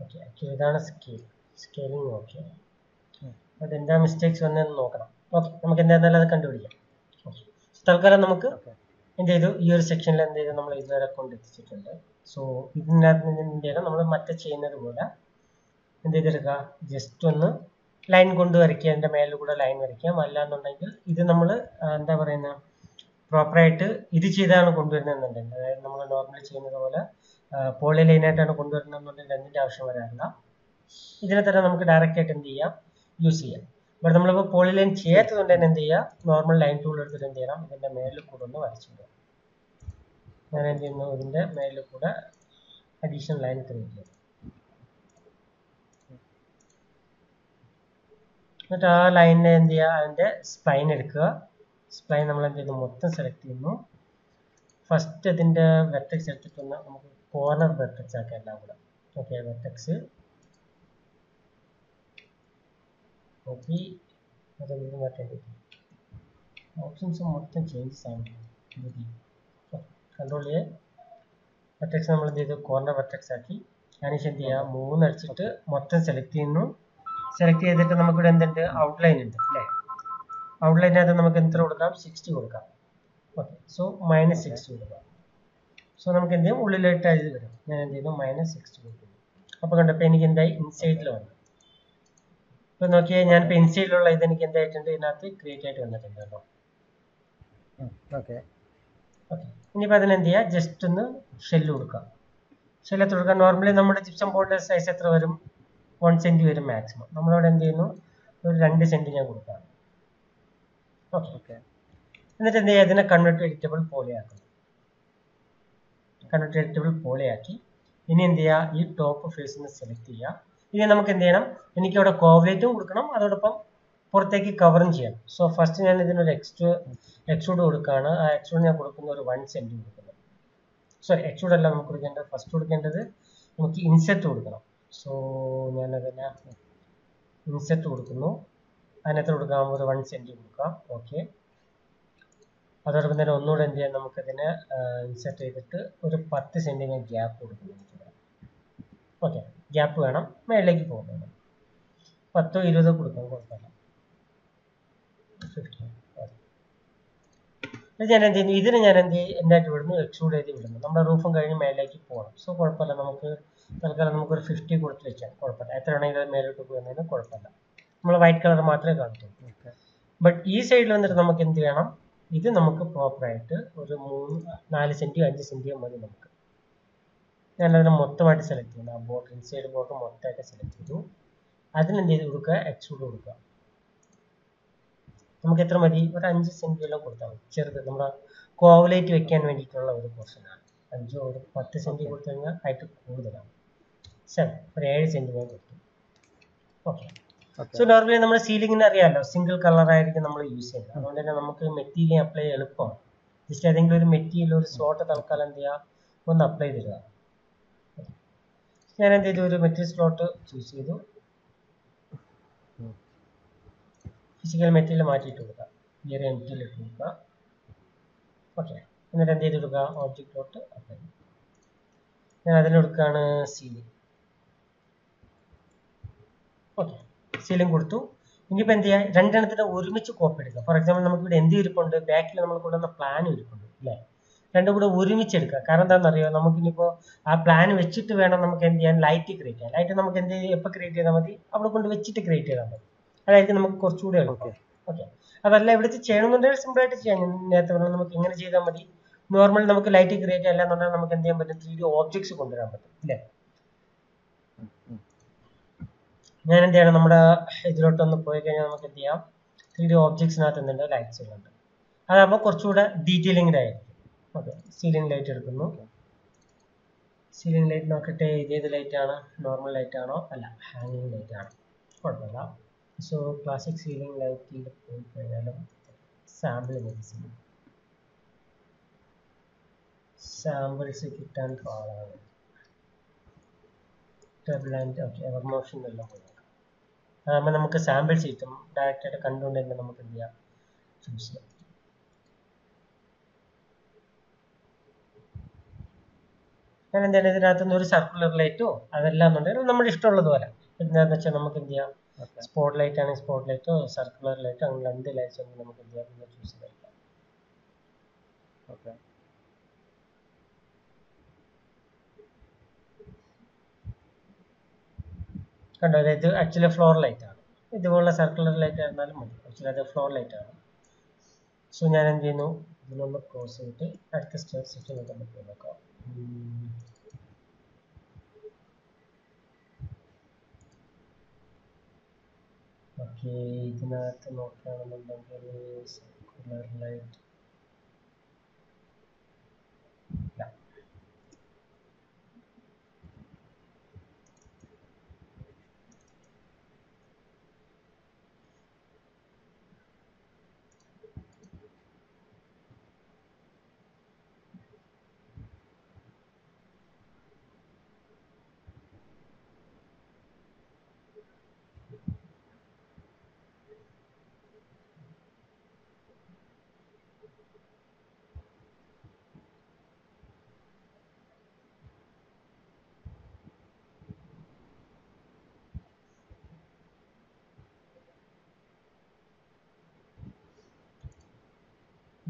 ഓക്കെ, ഇതാണ് സ്കെയിലിംഗ്. ഓക്കെ, അതെന്താ മിസ്റ്റേക്സ് വന്നതെന്ന് നോക്കണം. ഓക്കെ, നമുക്ക് എന്തായാലും അത് കണ്ടുപിടിക്കാം. തൽക്കാലം നമുക്ക് എന്ത് ചെയ്തു, ഈ ഒരു സെക്ഷനിൽ എന്ത് ചെയ്തു, നമ്മൾ ഇതുവരെ കൊണ്ടെത്തിച്ചിട്ടുണ്ട്. സോ ഇതിനകത്ത് നിന്ന് എന്ത് ചെയ്യണം, നമ്മൾ മറ്റേ ചെയ്യുന്നത് പോലെ എന്ത് ചെയ്തെടുക്കുക, ജസ്റ്റ് ഒന്ന് ലൈൻ കൊണ്ട് വരയ്ക്കുക. അതിൻ്റെ മേലിൽ കൂടെ ലൈൻ വരയ്ക്കാം. അല്ലാന്നുണ്ടെങ്കിൽ ഇത് നമ്മൾ എന്താ പറയുന്ന പ്രോപ്പറായിട്ട് ഇത് ചെയ്താണ് കൊണ്ടുവരുന്നതെന്നുണ്ടെങ്കിൽ, അതായത് നമ്മൾ നോർമലി ചെയ്യുന്നത് പോലെ പോളി ലൈനായിട്ടാണ് കൊണ്ടുവരുന്നതെന്നുണ്ടെങ്കിൽ അതിൻ്റെ ആവശ്യം വരാറില്ല. ഇതിനെ തന്നെ നമുക്ക് ഡയറക്റ്റ് ആയിട്ട് എന്ത് ചെയ്യാം, യൂസ് ചെയ്യാം. ബട്ട് നമ്മളിപ്പോൾ പോളി ലൈൻ ചെയ്യാത്തതുകൊണ്ട് തന്നെ എന്ത് ചെയ്യുക, നോർമൽ ലൈൻ ടൂൾ എടുത്തിട്ട് എന്ത് ചെയ്യണം, ഇതിൻ്റെ മേലിൽ കൂടെ ഒന്ന് വരച്ചിടുക. ഞാൻ എന്ത് ചെയ്യുന്നു, ഇതിൻ്റെ മേലിൽ കൂടെ അഡീഷണൽ ലൈൻ ക്രിയേറ്റ് ചെയ്യും. എന്നിട്ട് ആ ലൈനിനെ എന്ത് ചെയ്യുക, അതിൻ്റെ സ്പൈൻ എടുക്കുക. സ്പൈൻ നമ്മൾ എന്ത് ചെയ്യുന്നു, മൊത്തം സെലക്ട് ചെയ്യുന്നു. ഫസ്റ്റ് അതിൻ്റെ വെർട്ടെക്സ് എടുത്തിട്ടൊന്ന് നമുക്ക് കോർണർ വെർട്ടെക്സ് ആക്കാം എല്ലാം കൂടെ. ഓക്കെ, വെർട്ടെക്സ് ഓക്കെ, അതൊന്നും മാറ്റേണ്ടി ഓപ്ഷൻസ് മൊത്തം ചേഞ്ചസ് ആണ്. കൺട്രോൾ ചെയ്ത് വെർട്ടെക്സ് നമ്മൾ എന്ത് ചെയ്തു, കോർണർ വെർട്ടെക്സ് ആക്കി. അതിനുശേഷം എന്ത് ചെയ്യുക, 3 അടിച്ചിട്ട് മൊത്തം സെലക്ട് ചെയ്യുന്നു. സെലക്ട് ചെയ്തിട്ട് നമുക്കിവിടെ എന്തുണ്ട്, ഔട്ട്ലൈൻ ഉണ്ട് അല്ലേ. ഔട്ട്ലൈനകത്ത് നമുക്ക് എത്ര കൊടുക്കാം, 60 കൊടുക്കാം. ഓക്കെ, സോ -60 കൊടുക്കാം. സോ നമുക്ക് എന്ത് ചെയ്യും, ഉള്ളിലായിട്ട് ഇത് വരും. ഞാൻ എന്ത് ചെയ്യുന്നു, -60 കൊടുക്കുന്നു. അപ്പോൾ കണ്ടപ്പോൾ എനിക്ക് എന്തായി, ഇൻസൈഡിൽ വന്നു. ഇപ്പോൾ നോക്കിയാൽ ഞാനിപ്പോൾ ഇൻസൈഡിലുള്ള ഇത് എനിക്ക് എന്തായിട്ടുണ്ട്, ഇതിനകത്ത് ക്രിയേറ്റ് ആയിട്ട് വന്നിട്ടുണ്ട് കേട്ടോ. ഓക്കെ, ഓക്കെ, ഇനിയിപ്പോൾ അതിനെന്ത് ചെയ്യുക, ജസ്റ്റ് ഒന്ന് ഷെല്ല് കൊടുക്കാം. ഷെല്ലത്ത് കൊടുക്കാം. നോർമലി നമ്മുടെ ജിപ്സം ബോർഡിൻ്റെ സൈസ് എത്ര വരും, 1 സെൻറ്റി വരും മാക്സിമം. നമ്മളവിടെ എന്ത് ചെയ്യുന്നു, ഒരു 2 സെൻറ്റി ഞാൻ കൊടുക്കാം. ഓക്കെ, എന്നിട്ട് എന്ത് ചെയ്യുക, അതിനെ കൺവെർട്ട് എഡിറ്റബിൾ പോലെയാക്കും. കൺവെർട്ട് എഡിറ്റബിൾ പോലെയാക്കി ഇനി എന്ത് ചെയ്യുക, ഈ ടോപ്പ് ഫേസ് ഒന്ന് സെലക്ട് ചെയ്യുക. ഇനി നമുക്ക് എന്ത് ചെയ്യണം, എനിക്കവിടെ കോവലേറ്റും കൊടുക്കണം, അതോടൊപ്പം പുറത്തേക്ക് കവറും ചെയ്യണം. സോ ഫസ്റ്റ് ഞാൻ ഇതിനൊരു എക്സ്ട്രൂഡ് കൊടുക്കുകയാണ്. ആ എക്സ്ട്രൂഡ് ഞാൻ കൊടുക്കുന്ന ഒരു 1 സെൻറ്റി കൊടുക്കുന്നത്. സോറി, എക്സ്ട്രൂഡ് അല്ല നമുക്ക് കൊടുക്കേണ്ടത്, ഫസ്റ്റ് കൊടുക്കേണ്ടത് നമുക്ക് ഇൻസെറ്റ് കൊടുക്കണം. സോ ഞാനതിനെ ഇൻസെറ്റ് കൊടുക്കുന്നു. അതിനെത്ര കൊടുക്കാം, ഒരു 1 സെൻറ്റി കൊടുക്കാം. ഓക്കെ, അതോടൊപ്പം തന്നെ ഒന്നുകൂടെ എന്ത് ചെയ്യാം, നമുക്കതിനെ ഇൻസെർട്ട് ചെയ്തിട്ട് ഒരു 10 സെൻറ്റി ഞാൻ ഗ്യാപ്പ് കൊടുക്കുന്നു. ഓക്കെ, ഗ്യാപ്പ് വേണം, മേളിലേക്ക് പോകുന്നത് 10 20 കൊടുക്കാം, കുഴപ്പമില്ല. 15. ഞാൻ എന്ത് ചെയ്യുന്നു, ഇതിന് ഞാൻ എന്തായിട്ട് വിടുന്നു, എക്സ്ട്രൂഡ് ചെയ്ത് വിടുന്നു. നമ്മുടെ റൂഫും കഴിഞ്ഞ് മേലേക്ക് പോകണം. സോ കുഴപ്പമില്ല, നമുക്ക് തൽക്കാലം നമുക്കൊരു 50 കൊടുത്ത് വെക്കാം, കുഴപ്പമില്ല. എത്ര വേണമെങ്കിൽ അത് മേലോട്ട് പോകുന്നതിന് കുഴപ്പമില്ല. നമ്മൾ വൈറ്റ് കളർ മാത്രമേ കാണിക്കൂ. ബട്ട് ഈ സൈഡിൽ വന്നിട്ട് നമുക്ക് എന്ത് ചെയ്യണം, ഇത് നമുക്ക് പ്രോപ്പറായിട്ട് ഒരു 4 സെൻറ്റിയോ 5 സെൻറ്റിയോ മതി നമുക്ക്. ഞാനതിനെ മൊത്തമായിട്ട് സെലക്ട് ചെയ്യുന്നു. ആ ബോർഡർ, ഇൻസൈഡ് ബോർഡർ മൊത്തമായിട്ട് സെലക്ട് ചെയ്തു. അതിനെന്ത് ചെയ്ത് കൊടുക്കുക, എക്സ്ട്രൂഡ് കൊടുക്കുക. നമുക്ക് എത്ര മതി, ഒരു 5 സെൻറ്റിയെല്ലാം കൊടുത്താൽ മതി. ചെറുത് നമ്മുടെ കോവലേറ്റ് വെക്കാൻ വേണ്ടിയിട്ടുള്ള ഒരു പോർഷനാണ്. 5 ഒരു 10 സെൻറ്റി കൊടുത്തു കഴിഞ്ഞാൽ ഹൈറ്റ് കൂടുതലാണ്. 7 ഒരു 7 സെൻറ്റി ഞാൻ കൊടുത്തു. ഓക്കെ, ഓക്കെ സോ നോർമലി നമ്മുടെ സീലിംഗിന് അറിയാമല്ലോ സിംഗിൾ കളർ ആയിരിക്കും നമ്മൾ യൂസ് ചെയ്യുന്നത്. അതുകൊണ്ട് തന്നെ നമുക്ക് മെറ്റീരിയൽ അപ്ലൈ എളുപ്പമാണ്. ജസ്റ്റ് ഏതെങ്കിലും ഒരു മെറ്റീരിയൽ ഒരു സ്ലോട്ട് തൽക്കാലം എന്ത് ചെയ്യുക, ഒന്ന് അപ്ലൈ ചെയ്തിടുക. ഞാൻ എന്ത് ചെയ്തു, ഒരു മെറ്റീരിയൽ സ്ലോട്ട് ചൂസ് ചെയ്തു, ഫിസിക്കൽ മെറ്റീരിയൽ മാറ്റിയിട്ട് കൊടുക്കുക, ഈ ഒരു എംറ്റിയിൽ ഇട്ട് കൊടുക്കുക. ഓക്കെ, എന്നിട്ട് എന്ത് ചെയ്ത് കൊടുക്കുക, ഓബ്ജക്റ്റിലോട്ട് അപ്ലൈ. ഞാൻ അതിലെടുക്കുകയാണ് സീലിംഗ്. ഓക്കെ, സീലിംഗ് കൊടുത്തു. ഇനിയിപ്പോൾ എന്ത് ചെയ്യുക, രണ്ടെണ്ണത്തിന് ഒരുമിച്ച് കോപ്പി എടുക്കുക. ഫോർ എക്സാമ്പിൾ നമുക്ക് ഇവിടെ എന്ത് ഇരിപ്പുണ്ട്, ബാക്കിൽ നമ്മൾ കൊണ്ടുവന്ന പ്ലാൻ ഇരിപ്പുണ്ട് അല്ലേ, രണ്ടും കൂടെ ഒരുമിച്ച് എടുക്കുക. കാരണം എന്താണെന്നറിയോ, നമുക്കിനിപ്പോൾ ആ പ്ലാൻ വെച്ചിട്ട് വേണം നമുക്ക് എന്ത് ചെയ്യാൻ, ലൈറ്റ് ക്രിയേറ്റ് ചെയ്യാൻ. ലൈറ്റ് നമുക്ക് എന്ത് ചെയ്യും, എപ്പോൾ ക്രിയേറ്റ് ചെയ്താൽ മതി, അവിടെ കൊണ്ട് വെച്ചിട്ട് ക്രിയേറ്റ് ചെയ്താൽ മതി. അതായിരിക്കും നമുക്ക് കുറച്ചുകൂടി എളുപ്പം. ഓക്കെ, അതല്ല ഇവിടുത്തെ ചെയ്യണമെന്നുണ്ടെങ്കിൽ സിമ്പിളായിട്ട് ചെയ്യാം. ഞാൻ നേരത്തെ പറഞ്ഞാൽ നമുക്ക് എങ്ങനെ ചെയ്താൽ മതി, നോർമൽ നമുക്ക് ലൈറ്റ് ക്രിയേറ്റ് ചെയ്യാൻ എന്നുണ്ടെങ്കിൽ നമുക്ക് എന്ത് ചെയ്യാൻ പറ്റും, 3D ഓബ്ജക്ട്സ് കൊണ്ടുവരാൻ പറ്റും അല്ലേ. ഞാൻ എന്ത് ചെയ്യണം, നമ്മുടെ ഇതിലോട്ടൊന്ന് പോയി കഴിഞ്ഞാൽ നമുക്ക് എന്ത് ചെയ്യാം, 3D ഓബ്ജക്ട്സിനകത്ത് എന്തുണ്ട്, ലൈറ്റ്സ് ഉണ്ട്. അതാകുമ്പോൾ കുറച്ചുകൂടെ ഡീറ്റെയിലിംഗ് ആയിരിക്കും. ഓക്കെ, സീലിംഗ് ലൈറ്റ് എടുക്കുന്നു. സീലിംഗ് ലൈറ്റ് നോക്കട്ടെ, ഇതേത് ലൈറ്റ് ആണ്, നോർമൽ ലൈറ്റ് ആണോ, അല്ല ഹാങ്ങിങ് ലൈറ്റ് ആണ്, കുഴപ്പമില്ല. സോ ക്ലാസിക് സീലിംഗ് ലൈറ്റിൽ പോയി കഴിഞ്ഞാലും സാമ്പിൾ സാമ്പിൾസ് കിട്ടാൻ പാടാണ്. ടർബുലന്റ്, ഓക്കെ, എവർമോഷൻ എല്ലാം പോയി നോക്കാം. അതാകുമ്പോൾ നമുക്ക് സാമ്പിൾസ് കിട്ടും, ഡയറക്റ്റായിട്ട് കണ്ടുകൊണ്ട് തന്നെ നമുക്ക് എന്ത് ചെയ്യാം, ചൂസ് ചെയ്യാം. ഞാൻ എന്താണ് ഇതിനകത്തുനിന്ന് ഒരു സർക്കുലർ ലൈറ്റോ അതെല്ലാം എന്നുണ്ടെങ്കിൽ നമ്മുടെ ഇഷ്ടമുള്ളത് പോലെ. എന്താണെന്ന് വെച്ചാൽ നമുക്ക് എന്ത് ചെയ്യാം, സ്പോട്ട് ലൈറ്റ് ആണെങ്കിൽ സ്പോട്ട് ലൈറ്റോ സർക്കുലർ ലൈറ്റോ അങ്ങനെ എന്ത് ലൈറ്റ്സ് ഉണ്ടെങ്കിൽ നമുക്ക് എന്ത് ചെയ്യാം, ചൂസ് ചെയ്തെടുക്കാം. ഓക്കെ, കണ്ടോ, ഇത് ആക്ച്വലി ഫ്ലോർ ലൈറ്റ് ആണ്. ഇതുപോലുള്ള സർക്കുലർ ലൈറ്റ് ആയിരുന്നാലും മതി, ആക്ച്വലി അത് ഫ്ലോർ ലൈറ്റ് ആണ്. സോ ഞാൻ എന്ത് ചെയ്യുന്നു, ഇതിനൊന്ന് ക്ലോസ് ചെയ്തിട്ട് അടുത്ത സ്റ്റെപ്പ് നോക്കാം. ഓക്കെ, ഇതിനകത്ത് നോക്കുകയാണെന്നുണ്ടെങ്കിൽ സർക്കുലർ ലൈറ്റ്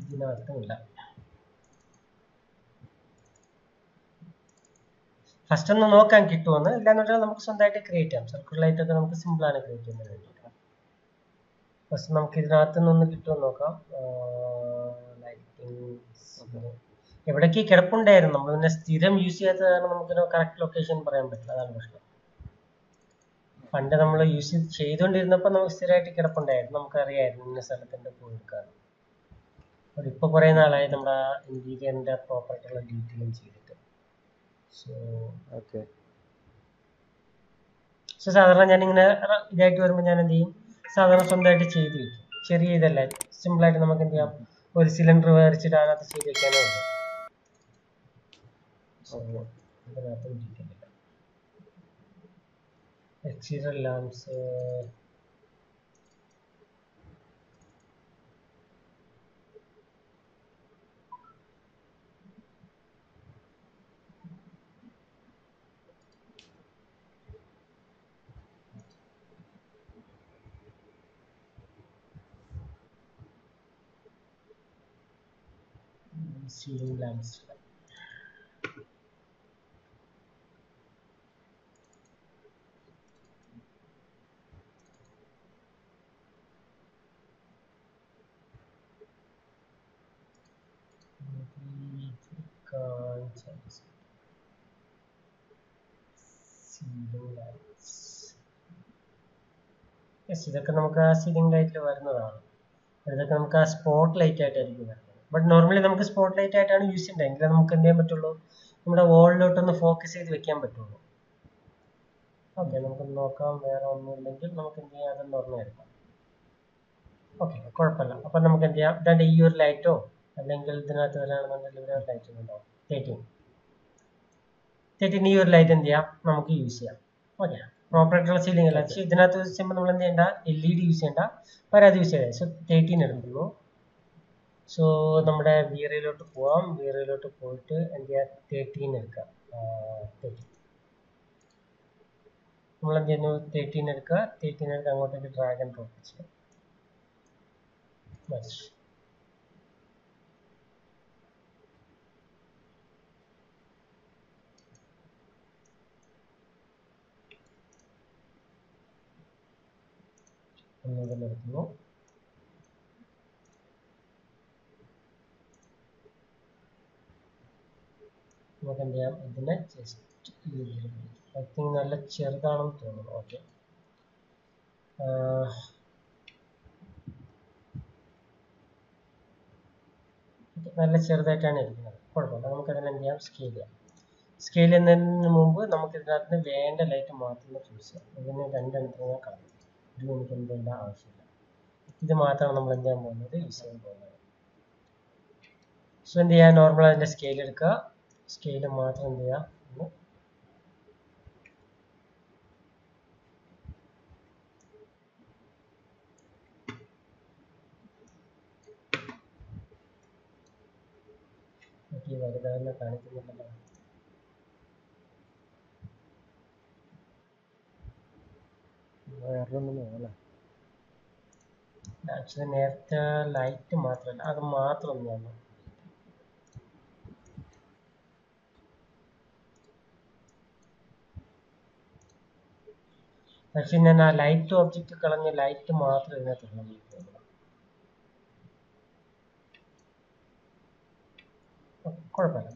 ഇതിനകത്തുമില്ല. ഫസ്റ്റ് ഒന്ന് നോക്കാൻ കിട്ടുമെന്ന്, ഇല്ലാന്നുണ്ടെങ്കിൽ നമുക്ക് സ്വന്തമായിട്ട് ക്രിയേറ്റ് ചെയ്യാം. സർക്കുലർ ലൈറ്റ് ഒക്കെ നമുക്ക് സിമ്പിൾ ആണ് ക്രിയേറ്റ് ചെയ്യുന്നത് വേണ്ടിയിട്ട്. ഫസ്റ്റ് നമുക്ക് ഇതിനകത്ത് നിന്ന് കിട്ടുമെന്ന് നോക്കാം. ലൈറ്റിംഗ് എവിടേക്ക് കിടപ്പുണ്ടായിരുന്നു, നമ്മൾ പിന്നെ സ്ഥിരം യൂസ് ചെയ്യാത്തത് കാരണം നമുക്ക് കറക്റ്റ് ലൊക്കേഷൻ പറയാൻ പറ്റില്ല, അതാണ് പ്രശ്നം. പണ്ട് നമ്മൾ യൂസ് ചെയ്തുകൊണ്ടിരുന്നപ്പോൾ നമുക്ക് സ്ഥിരമായിട്ട് കിടപ്പുണ്ടായിരുന്നു, നമുക്കറിയായിരുന്നു ഇന്ന സ്ഥലത്തിൻ്റെ പോയി എടുക്കാറ്. ഇപ്പൊ കുറെ നാളായി നമ്മുടെ ഇന്റീരിയറിന്റെ പ്രോപ്പർട്ടിയുള്ള ഡീറ്റെയിലും ചെയ്തിട്ട്. സോ സാധാരണ ഞാനിങ്ങനെ ഇതായിട്ട് വരുമ്പോൾ ഞാൻ എന്ത് ചെയ്യും, സാധാരണ സ്വന്തമായിട്ട് ചെയ്ത് വെക്കും. ചെറിയ ഇതല്ല, സിമ്പിളായിട്ട് നമുക്ക് എന്ത് ചെയ്യാം, ഒരു സിലിണ്ടർ വേറിച്ചിട്ട് അതിനകത്ത് ചെയ്ത് വെക്കാനേ ഉള്ളൂ. ഇതിനകത്ത് ഡീറ്റെയിൽ ഇല്ല. Exterior lamps ceiling lamps. Yes, ഇതൊക്കെ നമുക്ക് ആ സീലിംഗ് ലൈറ്റിൽ വരുന്നതാണ്. ഇതൊക്കെ നമുക്ക് ആ സ്പോട്ട് ലൈറ്റ് ആയിട്ടായിരിക്കും വരുന്നത്. ബട്ട് നോർമലി നമുക്ക് സ്പോട്ട് ലൈറ്റ് ആയിട്ടാണ് യൂസ് ചെയ്യേണ്ടത്, എങ്കിലും നമുക്ക് എന്ത് ചെയ്യാൻ പറ്റുള്ളൂ, നമ്മുടെ വോളിലോട്ടൊന്ന് ഫോക്കസ് ചെയ്ത് വെക്കാൻ പറ്റുള്ളൂ. ഓക്കെ, നമുക്ക് നോക്കാം. വേറെ ഒന്നുമില്ലെങ്കിൽ നമുക്ക് എന്ത് ചെയ്യാം, അതൊന്ന് ഓർമ്മയെടുക്കാം. ഓക്കെ, കുഴപ്പമില്ല. അപ്പം നമുക്ക് എന്ത് ചെയ്യാം, ഇതാണ്ട് ഈ ഒരു ലൈറ്റോ അല്ലെങ്കിൽ ഇതിനകത്ത് വരാണെന്നുണ്ടെങ്കിൽ ഇവിടെ ഒരു ലൈറ്റ് ഉണ്ടാവും. 13 ഈ ഒരു ലൈറ്റ് എന്ത് ചെയ്യാം, നമുക്ക് യൂസ് ചെയ്യാം. ഓക്കെ, പ്രോപ്പർ ആയിട്ടുള്ള സീലിംഗ് അല്ല. പക്ഷേ ഇതിനകത്ത് യൂസ് ചെയ്യുമ്പോൾ നമ്മൾ എന്ത് ചെയ്യേണ്ട, LED യൂസ് ചെയ്യേണ്ട, വേറെ അത് യൂസ് ചെയ്യാം. സോ 13 എടുക്കുന്നു. സോ നമ്മുടെ വീറയിലോട്ട് പോവാം. വീറയിലോട്ട് പോയിട്ട് എന്ത് ചെയ്യാം, 13 എടുക്കാം. 13 നമ്മൾ എന്ത് ചെയ്യുന്നു, 13 എടുക്കുക. 13 എടുക്കുക, അങ്ങോട്ടേക്ക് ഡ്രാഗ് ആൻഡ് ഡ്രോപ്പ് ചെയ്യാം. ഒന്നുകൂടെ എടുക്കുന്നു. നമുക്ക് എന്ത് ചെയ്യാം, ഇതിനെ ജസ്റ്റ് ഐ തിങ്ക് നല്ല ചെറുതാണെന്ന് തോന്നുന്നു. ഓക്കെ, നല്ല ചെറുതായിട്ടാണ് ഇരിക്കുന്നത്. കുഴപ്പമില്ല, നമുക്ക് അതിനെ എന്ത് ചെയ്യാം, സ്കെയിൽ ചെയ്യാം. സ്കെയിൽ ചെയ്യുന്നതിന് മുമ്പ് നമുക്ക് ഇതിനകത്ത് വേണ്ട ലൈറ്റ് മാത്രമേ ചൂസ് ചെയ്യാം. ഇതിന് രണ്ടെണ്ണത്തിന് ഞാൻ കളയും. ഇത് എനിക്ക് എന്തെങ്കിലും ആവശ്യമില്ല. ഇത് മാത്രമാണ് നമ്മൾ എന്ത് ചെയ്യാൻ പോകുന്നത്, യൂസ് ചെയ്യാൻ പോകുന്നത്. സോ എന്ത് ചെയ്യാം, നോർമൽ അതിൻ്റെ സ്കെയിൽ എടുക്കുക. സ്കെയിൽ മാത്രം എന്ത് ചെയ്യുക, വലുതാവിനെ കാണിക്കുന്നുണ്ടല്ലോ. ആക്ച്വലി നേരത്തെ ലൈറ്റ് മാത്രമല്ല, അത് മാത്രം ഒന്നാണ്. പക്ഷെ ഞാൻ ആ ലൈറ്റ് ഒബ്ജക്റ്റ് കളഞ്ഞ ലൈറ്റ് മാത്രം ഇതിനകത്തുള്ള. കുഴപ്പമില്ല,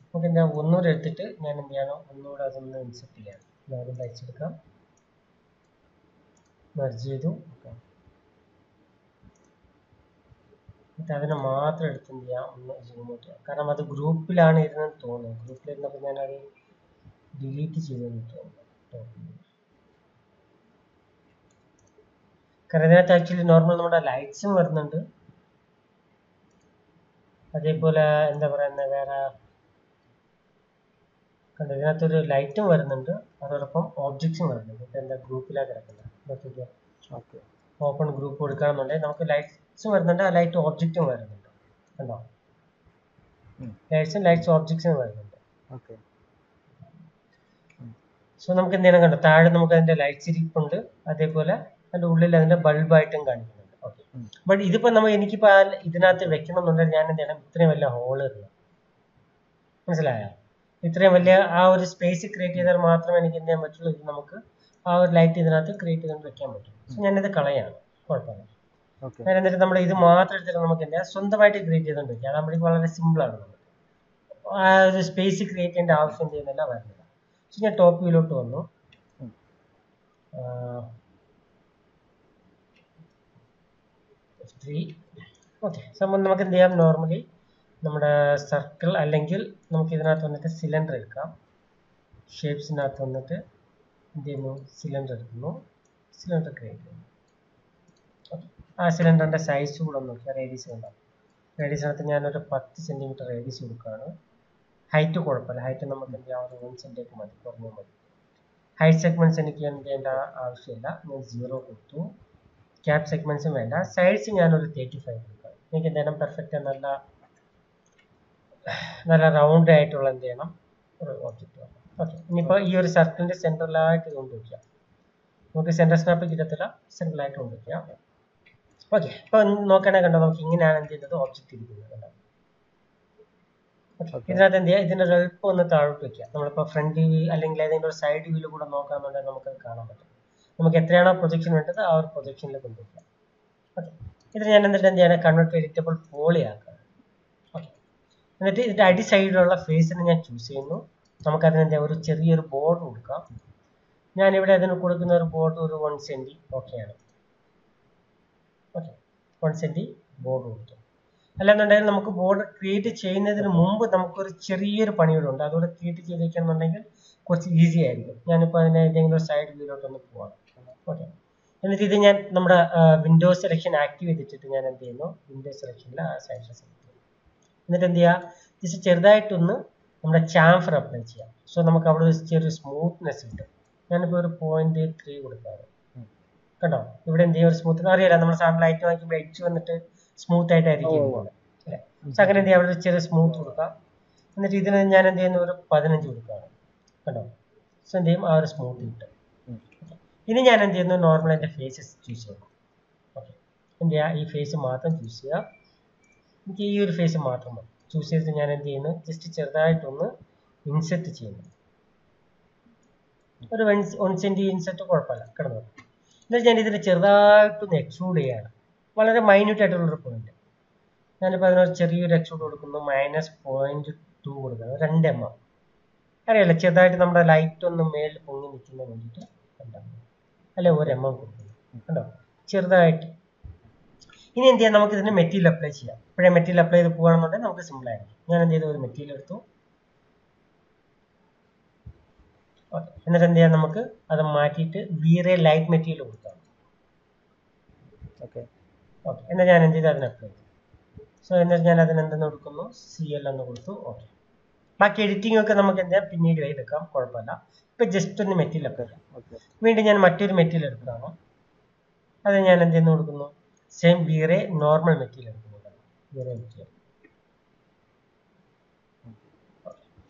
നമുക്ക് ഞാൻ ഒന്നുകൂടെ എടുത്തിട്ട് ഞാൻ എന്ത് ചെയ്യണം, ഒന്നുകൂടെ അതൊന്ന് ഇൻസെർട്ട് ചെയ്യാം. ഞാനും തയ്ച്ചെടുക്കാം. മെർജ് ചെയ്തു. എന്നിട്ട് അതിനെ മാത്രം എടുത്ത് എന്ത് ചെയ്യാം, ഒന്ന് സൂം ഔട്ട് ചെയ്യാം. കാരണം അത് ഗ്രൂപ്പിലാണ് ഇരുന്നെന്ന് തോന്നുന്നു. ഗ്രൂപ്പിലിരുന്നപ്പോൾ ഞാനത് ഡിലീറ്റ് ചെയ്തെന്ന് തോന്നുന്നു. കാരണം ഇതിനകത്ത് ആക്ച്വലി നോർമൽ നമ്മുടെ ലൈറ്റ്സും വരുന്നുണ്ട്. അതേപോലെ എന്താ പറയുന്നത്, വേറെ കണ്ടോ, ഇതിനകത്തൊരു ലൈറ്റും വരുന്നുണ്ട്, അതോടൊപ്പം ഓബ്ജക്ട്സും വരുന്നുണ്ട്. ഇപ്പം എന്താ ഗ്രൂപ്പിലാണ് കിടക്കുന്നത്. ഓപ്പൺ ഗ്രൂപ്പ് കൊടുക്കുകയാണെന്നുണ്ടെങ്കിൽ നമുക്ക് ലൈറ്റ്സും വരുന്നുണ്ട്, ആ ലൈറ്റ് ഓബ്ജക്റ്റും വരുന്നുണ്ട്. കണ്ടോ, ലൈറ്റ്സ് ഓബ്ജക്ട്സും വരുന്നുണ്ട്. സോ നമുക്ക് എന്ത് ചെയ്യണം, കണ്ടോ, താഴെ നമുക്ക് അതിന്റെ ലൈറ്റ്സ് ഇരിപ്പുണ്ട്, അതേപോലെ അതിന്റെ ഉള്ളിൽ അതിന്റെ ബൾബായിട്ടും കാണിക്കുന്നുണ്ട്. ഓക്കെ, ബട്ട് ഇതിപ്പോ എനിക്കിപ്പോ ഇതിനകത്ത് വെക്കണം എന്നുണ്ടെങ്കിൽ ഞാൻ എന്ത് ചെയ്യണം, ഇത്രയും വലിയ ഹോള് ഇടണം. മനസ്സിലായോ? ഇത്രയും വലിയ ആ ഒരു സ്പേസ് ക്രിയേറ്റ് ചെയ്താൽ മാത്രമേ എനിക്ക് എന്ത് ചെയ്യാൻ പറ്റുള്ളൂ. ഇത് നമുക്ക് ആ ഒരു ലൈറ്റ് ഇതിനകത്ത് ക്രിയേറ്റ് ചെയ്തുകൊണ്ട് വെക്കാൻ പറ്റും. സോ ഞാനിത് കളയാണ്, കുഴപ്പമില്ല. ഞാൻ എന്നിട്ട് നമ്മൾ ഇത് മാത്രം എടുത്തിട്ട് നമുക്ക് എന്താ സ്വന്തമായിട്ട് ക്രിയേറ്റ് ചെയ്തുകൊണ്ട് വെക്കാം. അതാകുമ്പോഴേക്കും വളരെ സിമ്പിൾ ആണ്. നമുക്ക് ആ ഒരു സ്പേസ് ക്രിയേറ്റ് ചെയ്യേണ്ട ആവശ്യം ചെയ്യുന്നില്ല, വരുന്നില്ല. സോ ഞാൻ ടോപ്പ് വ്യൂയിലോട്ട് വന്നു. ഓക്കെ, സംഭവം നമുക്ക് എന്ത് ചെയ്യാം, നോർമലി നമ്മുടെ സർക്കിൾ അല്ലെങ്കിൽ നമുക്ക് ഇതിനകത്ത് വന്നിട്ട് സിലിണ്ടർ എടുക്കാം. ഷേപ്സിനകത്ത് വന്നിട്ട് എന്ത് ചെയ്യുന്നു, സിലിണ്ടർ എടുക്കുന്നു. സിലിണ്ടർ ക്രിയേറ്റ് ചെയ്യുന്നു. ആ സിലിണ്ടറിന്റെ സൈസ് കൂടെ നോക്കിയാൽ റേഡിയസ് ഉണ്ടാവും. റേഡിയസിനകത്ത് ഞാനൊരു 10 സെന്റിമീറ്റർ റേഡിയസ് കൊടുക്കുകയാണ്. ഹൈറ്റ് കുഴപ്പമില്ല, ഹൈറ്റ് നമുക്ക് എന്ത് ചെയ്യാം, 1 സെന്റിമീറ്റർ മതി, കുറഞ്ഞ മതി. ഹൈറ്റ് സെഗ്മെന്റ്സ് എനിക്ക് എന്ത് ചെയ്യേണ്ട ആവശ്യമില്ല, ഞാൻ 0 കൊടുത്തു. ക്യാപ് സെഗ്മെന്റ്സും വേണ്ട. സൈഡ്സ് ഞാനൊരു 35 കൊടുക്കാം. എനിക്ക് എന്ത് ചെയ്യണം, പെർഫെക്റ്റ് നല്ല റൗണ്ട് ആയിട്ടുള്ള എന്ത് ചെയ്യണം, ഒരു ഒബ്ജക്റ്റ് വേണം. ഓക്കെ, ഇനിയിപ്പോൾ ഈ ഒരു സർക്കിളിന്റെ സെൻട്രലായിട്ട് കൊണ്ടുവയ്ക്കാം. നമുക്ക് സെൻട്രൽ സ്നാപ്പ് കിട്ടത്തില്ല, സെൻട്രലായിട്ട് കൊണ്ടുവയ്ക്കാം. ഓക്കെ, ഇപ്പൊ നോക്കണേ, കണ്ടോ, നമുക്ക് ഇങ്ങനെയാണ് എന്ത് ചെയ്യുന്നത്, ഒബ്ജക്റ്റ് ഇരിക്കുന്നത്. ഇതിനകത്ത് എന്ത് ചെയ്യാം, ഇതിന്റെ എളുപ്പം ഒന്ന് താഴോട്ട് വെക്കുക. നമ്മളിപ്പോൾ ഫ്രണ്ട് വ്യൂ അല്ലെങ്കിൽ ഏതെങ്കിലും ഒരു സൈഡ് വ്യൂവിൽ കൂടെ നോക്കാന്നുണ്ടെങ്കിൽ നമുക്ക് കാണാൻ പറ്റും. നമുക്ക് എത്രയാണോ പ്രൊജക്ഷൻ വേണ്ടത് ആ ഒരു പ്രൊജക്ഷനിൽ കൊണ്ടുവയ്ക്കാം. ഓക്കെ, ഇത് ഞാൻ എന്നിട്ട് എന്ത് ചെയ്യണം, കൺവേർട്ട് എഡിറ്റബിൾ പോളി ആക്കാം. ഓക്കെ, എന്നിട്ട് ഇതിന്റെ അടി സൈഡിലുള്ള ഫേസിന് ഞാൻ ചൂസ് ചെയ്യുന്നു. നമുക്കതിന് എന്താ ഒരു ചെറിയൊരു ബോർഡർ കൊടുക്കാം. ഞാനിവിടെ അതിന് കൊടുക്കുന്ന ഒരു ബോർഡർ ഒരു 1 സെന്റി ഓക്കെയാണ്. ഓക്കെ, 1 സെന്റി ബോർഡർ കൊടുത്തു. അല്ലെന്നുണ്ടെങ്കിൽ നമുക്ക് ബോർഡർ ക്രിയേറ്റ് ചെയ്യുന്നതിന് മുമ്പ് നമുക്കൊരു ചെറിയൊരു പണിയോടെ ഉണ്ട്. അതുകൂടെ ക്രിയേറ്റ് ചെയ്ത് വെക്കണമെന്നുണ്ടെങ്കിൽ കുറച്ച് ഈസി ആയിരിക്കും. ഞാനിപ്പോൾ അതിനെ ഏതെങ്കിലും സൈഡ് വ്യൂയിലോട്ടൊന്ന് പോവാം. ഓക്കെ, എന്നിട്ട് ഇത് ഞാൻ നമ്മുടെ വിൻഡോസ് സെലക്ഷൻ ആക്റ്റീവ് ചെയ്തിട്ട് ഞാൻ എന്ത് ചെയ്യുന്നു, വിൻഡോസ് സെലക്ഷനിൽ ആ സൈഡ് സെലക്ട് ചെയ്യും. എന്നിട്ട് എന്ത് ചെയ്യുക, ജസ്റ്റ് ചെറുതായിട്ടൊന്ന് നമ്മുടെ ചാംഫർ അപ്ലൈ ചെയ്യാം. സോ നമുക്ക് അവിടെ ചെറിയൊരു സ്മൂത്ത്നെസ് കിട്ടും. ഞാനിപ്പോൾ ഒരു 0.3 കൊടുക്കാറ്. കണ്ടോ, ഇവിടെ എന്ത് ചെയ്യുക, ഒരു സ്മൂത്ത് അറിയാലോ, നമ്മൾ സാധനം ലൈറ്റ് വാങ്ങിക്കുമ്പോൾ എഡ്ജ് വന്നിട്ട് സ്മൂത്ത് ആയിട്ടായിരിക്കും അല്ലേ. സോ അങ്ങനെ എന്ത് ചെയ്യുക, അവിടെ ചെറിയ സ്മൂത്ത് കൊടുക്കാം. എന്നിട്ട് ഇതിന് ഞാൻ എന്ത് ചെയ്യുന്നു, ഒരു 15 കൊടുക്കുകയാണ്. കണ്ടോ, സോ എന്ത് ചെയ്യും, ആ ഒരു സ്മൂത്ത് കിട്ടും. ഇനി ഞാൻ എന്ത് ചെയ്യുന്നു, നോർമൽ എൻ്റെ ഫേസ് ചൂസ് ചെയ്യണം. ഓക്കെ, എന്ത് ചെയ്യുക, ഈ ഫേസ് മാത്രം ചൂസ് ചെയ്യുക. എനിക്ക് ഈ ഒരു ഫേസ് മാത്രം മതി. ചൂസ് ചെയ്തിട്ട് ഞാൻ എന്ത് ചെയ്യുന്നു, ജസ്റ്റ് ചെറുതായിട്ടൊന്ന് ഇൻസെർട്ട് ചെയ്യുന്നു. ഒരു 1 സെൻറ്റി ഇൻസെർട്ട് കുഴപ്പമില്ല, കിടന്നു. എന്നിട്ട് ഞാൻ ഇതിന് ചെറുതായിട്ടൊന്ന് എക്സ്ട്രൂഡ് ചെയ്യുകയാണ്. വളരെ മൈന്യൂട്ട് ആയിട്ടുള്ളൊരു പോയിന്റ്. ഞാനിപ്പോൾ അതിനൊരു ചെറിയൊരു എക്സ്ട്രൂഡ് കൊടുക്കുന്നു, -0.2 കൊടുക്കുന്നത്, 2 mm. അറിയാലോ, ചെറുതായിട്ട് നമ്മുടെ ലൈറ്റ് ഒന്ന് മേളിൽ പൊങ്ങി നിൽക്കുന്നതിന് വേണ്ടിയിട്ട് 2 mm അല്ലെ 1 mm കൊടുക്കുന്നു. കണ്ടോ, ചെറുതായിട്ട്. ഇനി എന്ത് ചെയ്യാം, നമുക്ക് ഇതിന് മെറ്റീരിയൽ അപ്ലൈ ചെയ്യാം. ഇപ്പോഴേ മെറ്റീരിയൽ അപ്ലൈ ചെയ്ത് പോകുകയാണെന്നുണ്ടെങ്കിൽ നമുക്ക് സിമ്പിൾ ആയിരിക്കും. ഞാൻ എന്ത് ചെയ്തു, ഒരു മെറ്റീരിയൽ എടുത്തു. ഓക്കെ, എന്നിട്ട് എന്ത് ചെയ്യാം, നമുക്ക് അത് മാറ്റിയിട്ട് വീറെ ലൈറ്റ് മെറ്റീരിയൽ കൊടുക്കാം. ഓക്കെ ഓക്കെ, എന്നാൽ ഞാൻ എന്ത് ചെയ്തു, അതിന് അപ്ലൈ ചെയ്തു. സോ എന്നിട്ട് ഞാൻ അതിന് എന്തെന്ന് കൊടുക്കുന്നു, CL എന്ന് കൊടുത്തു. ഓക്കെ, ബാക്കി എഡിറ്റിംഗ് ഒക്കെ നമുക്ക് എന്താ പിന്നീട് എടുക്കാം, കുഴപ്പമില്ല. ഇപ്പൊ ജസ്റ്റ് ഒന്ന് മെറ്റീരിയൽ അപ്ലൈ ചെയ്യാം. വീണ്ടും ഞാൻ മറ്റൊരു മെറ്റീരിയൽ എടുക്കുകയാണ്. അത് ഞാൻ എന്ത് ചെയ്യുന്നു കൊടുക്കുന്നു, സെയിം വീറെ നോർമൽ മെറ്റീരിയൽ എടുക്കുന്നുണ്ടാണ്. വീറെ മെറ്റീരിയൽ.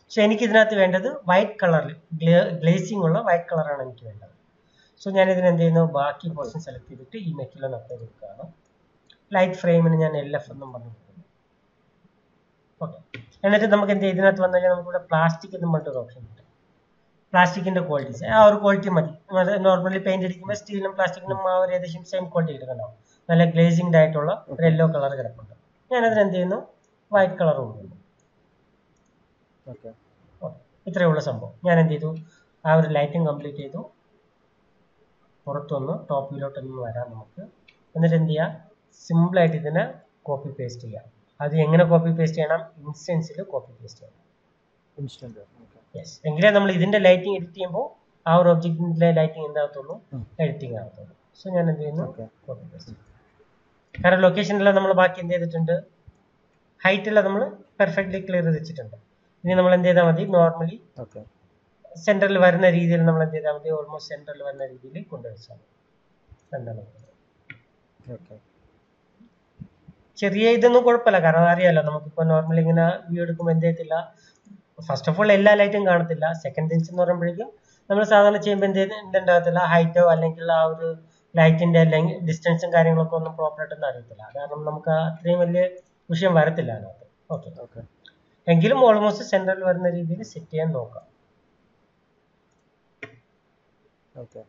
പക്ഷെ എനിക്ക് ഇതിനകത്ത് വേണ്ടത് വൈറ്റ് കളറിൽ ഗ്ലേസിംഗ് ഉള്ള വൈറ്റ് കളറാണ് എനിക്ക് വേണ്ടത്. സോ ഞാൻ ഇതിന് എന്ത് ചെയ്യുന്നു, ബാക്കി പോർഷൻ സെലക്ട് ചെയ്തിട്ട് ഈ മെറ്റീരിയൽ അപ്ലൈ കൊടുക്കുകയാണ്. ലൈറ്റ് ഫ്രെയിമിന് ഞാൻ LF എന്നും പറഞ്ഞു കൊടുക്കുന്നു. ഓക്കെ, എന്നിട്ട് നമുക്ക് എന്ത് ചെയ്യും, ഇതിനകത്ത് വന്നു കഴിഞ്ഞാൽ നമുക്കിവിടെ പ്ലാസ്റ്റിക് എന്നും പറഞ്ഞിട്ടൊരു ഓപ്ഷൻ കിട്ടും. പ്ലാസ്റ്റിക്കിന്റെ ക്വാളിറ്റീസ് ആ ഒരു ക്വാളിറ്റി മതി. നോർമലി പെയിന്റ് അടിക്കുമ്പോൾ സ്റ്റീലിനും പ്ലാസ്റ്റിക്കിനും ആ ഒരു ഏകദേശം സെയിം ക്വാളിറ്റി കിട്ടുന്നുണ്ടാവും. നല്ല ഗ്ലേസിംഗ് ആയിട്ടുള്ള ഒരു യെല്ലോ കളർ കിടപ്പുണ്ട്. ഞാനതിന് എന്ത് ചെയ്യുന്നു, വൈറ്റ് കളർ കൊടുക്കുന്നു. ഇത്രയുള്ള സംഭവം. ഞാൻ എന്ത് ചെയ്തു, ആ ഒരു ലൈറ്റിംഗ് കംപ്ലീറ്റ് ചെയ്തു. പുറത്തൊന്ന് ടോപ്പ് വ്യൂയിലോട്ടൊന്ന് വരാം നമുക്ക്. എന്നിട്ട് എന്ത് ചെയ്യാം, സിമ്പിളായിട്ട് ഇതിനെ കോപ്പി പേസ്റ്റ് ചെയ്യാം. അത് എങ്ങനെ കോപ്പി പേസ്റ്റ് ചെയ്യണം, ഇൻസ്റ്റൻസിൽ കോപ്പി പേസ്റ്റ് ചെയ്യണം. യെസ്, എങ്കിലേ നമ്മൾ ഇതിന്റെ ലൈറ്റിംഗ് എഡിറ്റ് ചെയ്യുമ്പോൾ ആ ഒരു ഒബ്ജക്റ്റിന്റെ ലൈറ്റിംഗ് എന്താകത്തുള്ളൂ, എഡിറ്റിംഗ് ആകത്തുള്ളൂ. സോ ഞാൻ എന്ത് ചെയ്യുന്നു, കോപ്പി പേസ്റ്റ്. കാരണം ലൊക്കേഷനിലെല്ലാം നമ്മൾ ബാക്കി എന്ത് ചെയ്തിട്ടുണ്ട്, ഹൈറ്റ് എല്ലാം നമ്മൾ പെർഫെക്റ്റ്ലി ക്ലിയർ ചെയ്ത് വെച്ചിട്ടുണ്ട്. ഇനി നമ്മൾ എന്ത് ചെയ്താൽ മതി, നോർമലി സെന്ററിൽ വരുന്ന രീതിയിൽ നമ്മൾ എന്ത് ചെയ്താൽ മതി, ഓൾമോസ്റ്റ് സെന്ററിൽ വരുന്ന രീതിയിൽ കൊണ്ടുവച്ചാൽ ചെറിയ ഇതൊന്നും കുഴപ്പമില്ല. കാരണം അറിയാലോ, നമുക്കിപ്പോൾ നോർമലി ഇങ്ങനെ വ്യൂ എടുക്കുമ്പോൾ എന്ത് ചെയ്യത്തില്ല, ഫസ്റ്റ് ഓഫ് ഓൾ എല്ലാ ലൈറ്റും കാണത്തില്ല. സെക്കൻഡ് തിങ്സ് എന്ന് പറയുമ്പോഴേക്കും നമ്മൾ സാധാരണ ചെയ്യുമ്പോൾ എന്തുണ്ടാകത്തില്ല, ഹൈറ്റോ അല്ലെങ്കിൽ ആ ഒരു ലൈറ്റിന്റെ അല്ലെങ്കിൽ ഡിസ്റ്റൻസും കാര്യങ്ങളൊക്കെ ഒന്നും പ്രോപ്പറായിട്ടൊന്നും അറിയത്തില്ല. കാരണം നമുക്ക് അത്രയും വലിയ വിഷയം വരത്തില്ല അതിനകത്ത്. ഓക്കെ, എങ്കിലും ഓൾമോസ്റ്റ് സെന്ററിൽ വരുന്ന രീതിയിൽ സെറ്റ് ചെയ്യാൻ നോക്കാം. ഓക്കെ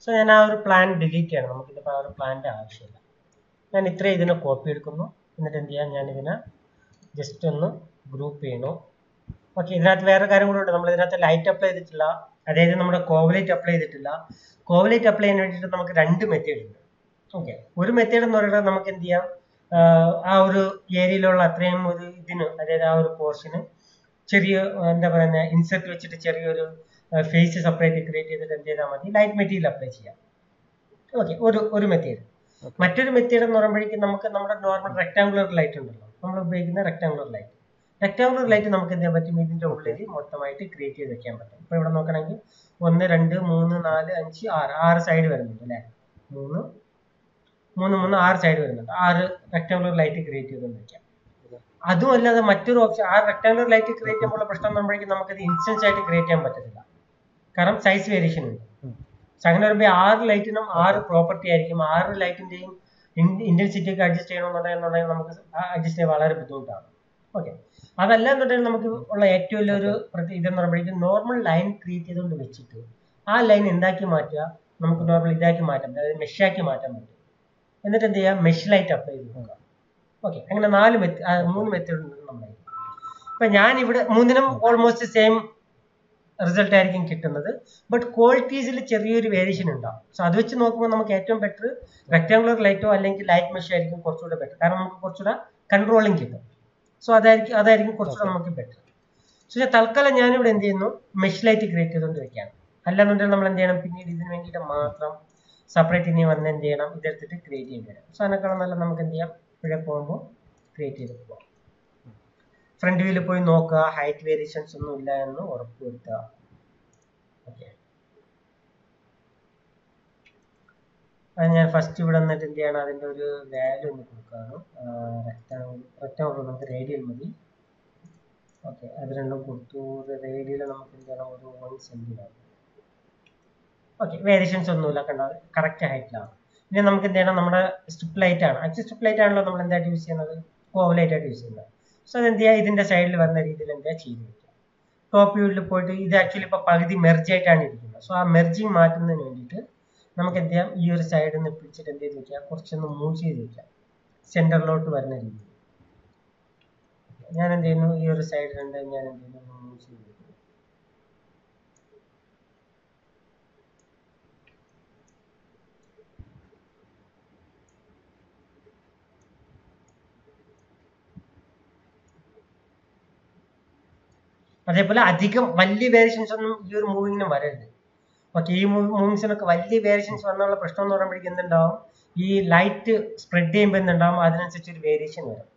സോ ഞാൻ ആ ഒരു പ്ലാൻ ഡിലീറ്റ് ചെയ്യണം. നമുക്കിതിപ്പോൾ ആ ഒരു പ്ലാൻ്റെ ആവശ്യമില്ല. ഞാൻ ഇത്രയും ഇതിനെ കോപ്പി എടുക്കുന്നു. എന്നിട്ട് എന്ത് ചെയ്യാം, ഞാൻ ഇതിനെ ജസ്റ്റ് ഒന്ന് ഗ്രൂപ്പ് ചെയ്യണു. ഓക്കെ, ഇതിനകത്ത് വേറെ കാര്യം കൂടെ ഉണ്ട്. നമ്മൾ ഇതിനകത്ത് ലൈറ്റ് അപ്ലൈ ചെയ്തിട്ടില്ല, അതായത് നമ്മുടെ കോവലൈറ്റ് അപ്ലൈ ചെയ്തിട്ടില്ല. കോവലൈറ്റ് അപ്ലൈ ചെയ്യാൻ വേണ്ടിയിട്ട് നമുക്ക് 2 മെത്തേഡ് ഉണ്ട്. ഓക്കെ, ഒരു മെത്തേഡ് എന്ന് പറയുന്നത് നമുക്ക് എന്ത് ചെയ്യാം, ആ ഒരു ഏരിയയിലുള്ള അത്രയും ഒരു ഇതിന്, അതായത് ആ ഒരു പോർഷന് ചെറിയ എന്താ പറയുന്നത്, ഇൻസെർട്ട് വെച്ചിട്ട് ചെറിയൊരു ഫേസ് സെപ്പറേറ്റ് ക്രിയേറ്റ് ചെയ്തിട്ട് എന്ത് ചെയ്താൽ മതി, ലൈറ്റ് മെറ്റീരിയൽ അപ്ലൈ ചെയ്യാം. ഓക്കെ, ഒരു മെത്തേഡ്. മറ്റൊരു മെത്തേഡ് എന്ന് പറയുമ്പോഴേക്കും നമുക്ക് നമ്മുടെ നോർമൽ റെക്ടാങ്കുലർ ലൈറ്റ് ഉണ്ടല്ലോ, നമ്മൾ ഉപയോഗിക്കുന്ന റെക്ടാങ്കുലർ ലൈറ്റ് നമുക്ക് എന്ത് ചെയ്യാൻ പറ്റും, ഇതിന്റെ ഉള്ളിൽ മൊത്തമായിട്ട് ക്രിയേറ്റ് ചെയ്ത് വെക്കാൻ പറ്റും. ഇപ്പൊ ഇവിടെ നോക്കണമെങ്കിൽ 1 2 3 4 5 6 സൈഡ് വരുന്നുണ്ട് അല്ലെ, 3 6 സൈഡ് വരുന്നുണ്ട്. 6 റെക്ടാങ്കുലർ ലൈറ്റ് ക്രിയേറ്റ് ചെയ്ത് വെക്കാം. അതും അല്ലാതെ മറ്റൊരു ഓപ്ഷൻ, ആ റെക്ടാങ്കുലർ ലൈറ്റ് ക്രിയേറ്റ് ചെയ്യുമ്പോൾ പ്രശ്നം പറയുമ്പോഴേക്കും നമുക്കത് ഇൻസ്റ്റൻസ് ആയിട്ട് ക്രിയേറ്റ് ചെയ്യാൻ പറ്റത്തില്ല. കാരണം സൈസ് വേരിയേഷൻ ഉണ്ട്. അങ്ങനെ വരുമ്പോൾ 6 ലൈറ്റിനും 6 പ്രോപ്പർട്ടി ആയിരിക്കും. 6 ലൈറ്റിന്റെയും ഇന്റൻസിറ്റി ഒക്കെ അഡ്ജസ്റ്റ് ചെയ്യണമെന്നുണ്ടെങ്കിൽ നമുക്ക് അഡ്ജസ്റ്റ് ചെയ്യാൻ വളരെ ബുദ്ധിമുട്ടാണ്. ഓക്കെ, അതല്ല എന്നുണ്ടെങ്കിൽ നമുക്ക് ഉള്ള ഏറ്റവും വലിയൊരു ഇതെന്ന് പറയുമ്പോഴേക്കും നോർമൽ ലൈൻ ക്രിയേറ്റ് ചെയ്തുകൊണ്ട് വെച്ചിട്ട് ആ ലൈൻ എന്താക്കി മാറ്റുക, നമുക്ക് നോർമൽ ഇതാക്കി മാറ്റാം, അതായത് മെഷാക്കി മാറ്റാൻ പറ്റും. എന്നിട്ട് എന്ത് ചെയ്യാം, മെഷിലായിട്ട് അപ്ലൈ ചെയ്ത് നോക്കാം. ഓക്കെ, അങ്ങനെ 3 മെത്തേഡ് ഉണ്ട് നമ്മുടെ. ഇപ്പൊ ഞാൻ ഇവിടെ മൂന്നിനും ഓൾമോസ്റ്റ് സെയിം റിസൾട്ട് ആയിരിക്കും കിട്ടുന്നത്. ബട്ട് ക്വാളിറ്റീസിൽ ചെറിയൊരു വേരിയേഷൻ ഉണ്ടാവും. സോ അത് വെച്ച് നോക്കുമ്പോൾ നമുക്ക് ഏറ്റവും ബെറ്റർ റെക്ടാങ്കുലർ ലൈറ്റോ അല്ലെങ്കിൽ ലൈറ്റ് മെഷ് ആയിരിക്കും കുറച്ചുകൂടെ ബെറ്റർ. കാരണം നമുക്ക് കുറച്ചുകൂടെ കൺട്രോളിങ് കിട്ടും. സോ അതായിരിക്കും കുറച്ചുകൂടെ നമുക്ക് ബെറ്റർ. സോ തൽക്കാലം ഞാനിവിടെ എന്ത് ചെയ്യുന്നു, മെഷ് ലൈറ്റ് ക്രിയേറ്റ് ചെയ്തുകൊണ്ട് വെക്കുകയാണ്. അല്ലാന്നുണ്ടെങ്കിൽ നമ്മൾ എന്ത് ചെയ്യണം, പിന്നീട് ഇതിന് വേണ്ടിയിട്ട് മാത്രം സെപ്പറേറ്റ് ഇനി വന്ന് എന്ത് ചെയ്യണം, ഇതെടുത്തിട്ട് ക്രിയേറ്റ് ചെയ്ത് തരാം. സോ അതിനേക്കാളും നല്ല നമുക്ക് എന്ത് ചെയ്യാം, ഇവിടെ പോകുമ്പോൾ ക്രിയേറ്റ് ചെയ്ത് പോകാം. ഫ്രണ്ട് വ്യൂവിൽ പോയി നോക്കുക, ഹൈറ്റ് വേരിയേഷൻസ് ഒന്നും ഇല്ല എന്ന് ഉറപ്പുവരുത്തുക. ഓക്കെ, അത് ഞാൻ ഫസ്റ്റ് ഇവിടെ വന്നിട്ട് എന്ത് ചെയ്യണം, അതിൻ്റെ ഒരു വാല്യൂ ഒന്ന് കൊടുക്കുകയാണ്. റെക്ടാങ്കിൾ നമുക്ക് റേഡിയൽ മതി. ഓക്കെ, അത് രണ്ടും കൊടുത്തു. റേഡിയൽ നമുക്ക് എന്ത് ചെയ്യണം, ഒരു 1 സെന്റിമീറ്റർ. ഓക്കെ, വേരിയേഷൻസ് ഒന്നുമില്ല, കണ്ടോ, കറക്റ്റ് ഹൈറ്റിലാണ്. ഇനി നമുക്ക് എന്ത് ചെയ്യണം, നമ്മുടെ സ്ട്രിപ്പ് ലൈറ്റ് ആണ്. ആക്ച്വലി സ്ട്രിപ്പ് ലൈറ്റ് ആണല്ലോ നമ്മൾ എന്തായിട്ട് യൂസ് ചെയ്യുന്നത്, കോവലൈറ്റ് ആയിട്ട് യൂസ് ചെയ്യുന്നത്. സോ അത് എന്ത് ചെയ്യുക, ഇതിന്റെ സൈഡിൽ വരുന്ന രീതിയിൽ എന്താ ചെയ്ത് വെക്കുക. ടോപ്പ് വ്യൂവിൽ പോയിട്ട് ഇത് ആക്ച്വലി ഇപ്പൊ പകുതി മെർജ് ആയിട്ടാണ് ഇരിക്കുന്നത്. സോ ആ മെർജിങ് മാറ്റുന്നതിന് വേണ്ടിയിട്ട് നമുക്ക് എന്ത് ചെയ്യാം, ഈ ഒരു സൈഡിൽ നിന്ന് പിടിച്ചിട്ട് എന്ത് ചെയ്ത് വെക്കാം, കുറച്ചൊന്ന് മൂവ് ചെയ്ത് വെക്കാം സെന്ററിലോട്ട് വരുന്ന രീതിയിൽ. ഞാൻ എന്ത് ചെയ്യുന്നു, ഈ ഒരു സൈഡിലുണ്ട്, ഞാൻ എന്ത് ചെയ്യുന്നു, മൂവ് ചെയ്ത് വെക്കുന്നു. അതേപോലെ അധികം വലിയ വേരിയേഷൻസ് ഒന്നും ഈ ഒരു മൂവിങ്ങിനും വരരുത്. ഓക്കെ, ഈ മൂവിങ്സിനൊക്കെ വലിയ വേരിയേഷൻസ് വന്നുള്ള പ്രശ്നം എന്ന് പറയുമ്പോഴേക്കും എന്തുണ്ടാവും, ഈ ലൈറ്റ് സ്പ്രെഡ് ചെയ്യുമ്പോൾ എന്തുണ്ടാവും, അതിനനുസരിച്ച് ഒരു വേരിയേഷൻ വരും.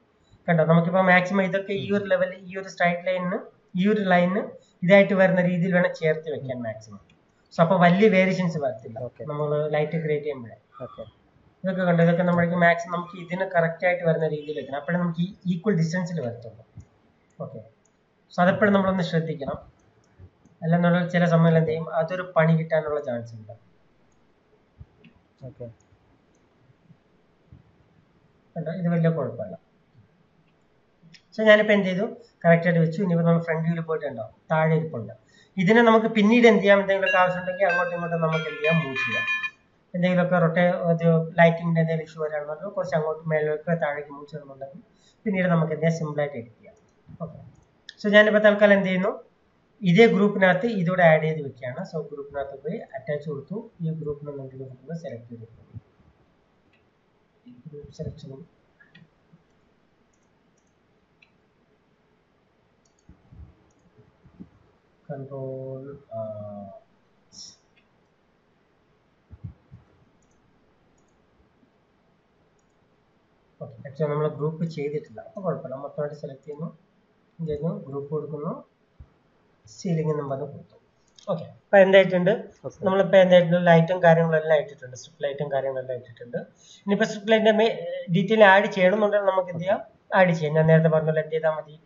കണ്ടോ, നമുക്കിപ്പോൾ മാക്സിമം ഇതൊക്കെ ഈ ഒരു ലെവലിൽ, ഈ ഒരു സ്ട്രൈറ്റ് ലൈനിന്, ഈ ഒരു ലൈനിന് ഇതായിട്ട് വരുന്ന രീതിയിൽ വേണം ചേർത്ത് വെക്കാൻ മാക്സിമം. സോ അപ്പോൾ വലിയ വേരിയേഷൻസ് വരത്തില്ല നമ്മൾ ലൈറ്റ് ക്രിയേറ്റ് ചെയ്യുമ്പോഴേ. ഇതൊക്കെ കണ്ടോ, ഇതൊക്കെ നമ്മൾക്ക് മാക്സിമം നമുക്ക് ഇതിന് കറക്റ്റ് ആയിട്ട് വരുന്ന രീതിയിൽ വെക്കണം. അപ്പോഴേ നമുക്ക് ഈക്വൽ ഡിസ്റ്റൻസിൽ വരത്തുള്ളൂ. ഓക്കെ, സോ അതെപ്പോഴും നമ്മളൊന്ന് ശ്രദ്ധിക്കണം. അല്ലെന്നുള്ള ചില സമയങ്ങളിൽ എന്ത് ചെയ്യും, അതൊരു പണി കിട്ടാനുള്ള ചാൻസ് ഉണ്ട്. ഓക്കെ, കണ്ടോ, ഇത് വലിയ കുഴപ്പമില്ല. സോ ഞാനിപ്പോൾ എന്ത് ചെയ്തു, കറക്റ്റ് ആയിട്ട് വെച്ചു. ഇനിയിപ്പോൾ നമ്മൾ ഫ്രണ്ട് വ്യൂവിൽ പോയിട്ടുണ്ടാവും, താഴെ ഇരിപ്പുണ്ട്. ഇതിനെ നമുക്ക് പിന്നീട് എന്ത് ചെയ്യാം, എന്തെങ്കിലുമൊക്കെ ആവശ്യമുണ്ടെങ്കിൽ അങ്ങോട്ടും ഇങ്ങോട്ടും നമുക്ക് എന്ത് ചെയ്യാം, മൂവ് ചെയ്യാം. എന്തെങ്കിലുമൊക്കെ ലൈറ്റിങ്ങിന്റെ എന്തെങ്കിലും ഇഷ്യൂ വരാണെന്നുണ്ടെങ്കിൽ കുറച്ച് അങ്ങോട്ട് മേലേക്ക് താഴേക്ക് മൂവ് ചെയ്യുന്നുണ്ടെങ്കിൽ പിന്നീട് നമുക്ക് എന്ത് ചെയ്യാം, സിമ്പിളായിട്ട് എഡിറ്റ് ചെയ്യാം. ഓക്കെ, സോ ഞാനിപ്പോൾ തൽക്കാലം എന്ത് ചെയ്യുന്നു, ഇതേ ഗ്രൂപ്പിനകത്ത് ഇതോടെ ആഡ് ചെയ്ത് വെക്കുകയാണ്. സോ ഗ്രൂപ്പിനകത്ത് പോയി അറ്റാച്ച് കൊടുത്തു. ഈ ഗ്രൂപ്പിൽ നിന്ന് സെലക്ട് ചെയ്ത് കൊടുക്കും. ഗ്രൂപ്പ് സെലക്ഷനും കൺട്രോൾ ഓക്കെ. ആക്ച്വലി നമ്മൾ ഗ്രൂപ്പ് ചെയ്തിട്ടില്ല, അപ്പോൾ കുഴപ്പമില്ല. മൊത്തമായിട്ട് സെലക്ട് ചെയ്യുന്നു, ചെയ്യുന്നു, ഗ്രൂപ്പ് കൊടുക്കുന്നു, സീലിംഗ് നമ്പർ കൊടുത്തു. ഓക്കെ, അപ്പോൾ എന്തായിട്ടുണ്ട്, നമ്മളിപ്പോൾ എന്തായിട്ടുണ്ട്, ലൈറ്റും കാര്യങ്ങളെല്ലാം ഇട്ടിട്ടുണ്ട്, സ്ട്രിപ്പ് ലൈറ്റും കാര്യങ്ങളെല്ലാം ഇട്ടിട്ടുണ്ട്. ഇനിയിപ്പോൾ സ്ട്രിപ്പ് ലൈറ്റിന്റെ ഡീറ്റെയിൽ ആഡ് ചെയ്യണമെന്നുണ്ടെങ്കിൽ നമുക്ക് എന്ത് ചെയ്യാം, ആഡ് ചെയ്യാം. ഞാൻ നേരത്തെ പറഞ്ഞ എന്ത് ചെയ്താൽ മതി,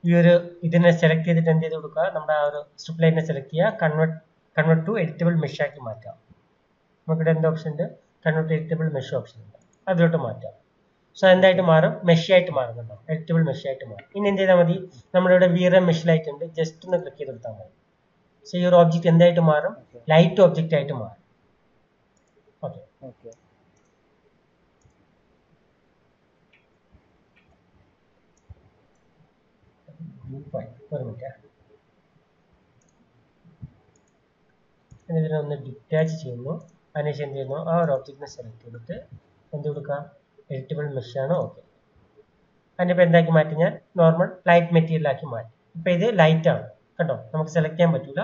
ഈ ഒരു ഇതിനെ സെലക്ട് ചെയ്തിട്ട് എന്ത് ചെയ്ത് കൊടുക്കുക, നമ്മുടെ ആ ഒരു സ്ട്രിപ്പ് ലൈറ്റിനെ സെലക്ട് ചെയ്യുക, കൺവേർട്ട് ടു എഡിറ്റബിൾ മെഷ് ആക്കി മാറ്റാം. നമുക്കിവിടെ എന്ത് ഓപ്ഷൻ ഉണ്ട്, കൺവേർട്ട് എഡിറ്റബിൾ മെഷ് ഓപ്ഷൻ ഉണ്ട്, അതിലോട്ട് മാറ്റാം. സോ എന്തായിട്ട് മാറും, മെഷ് ആയിട്ട് മാറുന്നുണ്ടോ, എഡിറ്റബിൾ മെഷ് ആയിട്ട് മാറും. ഇനി എന്ത് ചെയ്താൽ മതി, നമ്മളിവിടെ വീറെ മെഷ് ലൈറ്റ് ഉണ്ട്, ജസ്റ്റ് ഒന്ന് ക്ലിക്ക് ചെയ്ത് കൊടുത്താൽ മതി. സോ ഈ ഒരു ഓബ്ജക്റ്റ് എന്തായിട്ട് മാറും, ലൈറ്റ് ഓബ്ജക്റ്റ് ആയിട്ട് മാറും. ഓക്കെ, ഓക്കെ, ഒരു മിനിറ്റ്, ഇതിനൊന്ന് ഡിറ്റാച്ച് ചെയ്യുന്നു. അതിനുശേഷം എന്ത് ചെയ്യുന്നു, ആ ഒരു ഓബ്ജക്റ്റിനെ സെലക്ട് ചെയ്തിട്ട് എന്ത് കൊടുക്കുക, എഡിറ്റബിൾ മെഷാണ്. ഓക്കെ, അതിനിപ്പോൾ എന്താക്കി മാറ്റി, ഞാൻ നോർമൽ ലൈറ്റ് മെറ്റീരിയൽ ആക്കി മാറ്റി. ഇപ്പം ഇത് ലൈറ്റ് ആണ്, കണ്ടോ, നമുക്ക് സെലക്ട് ചെയ്യാൻ പറ്റില്ല,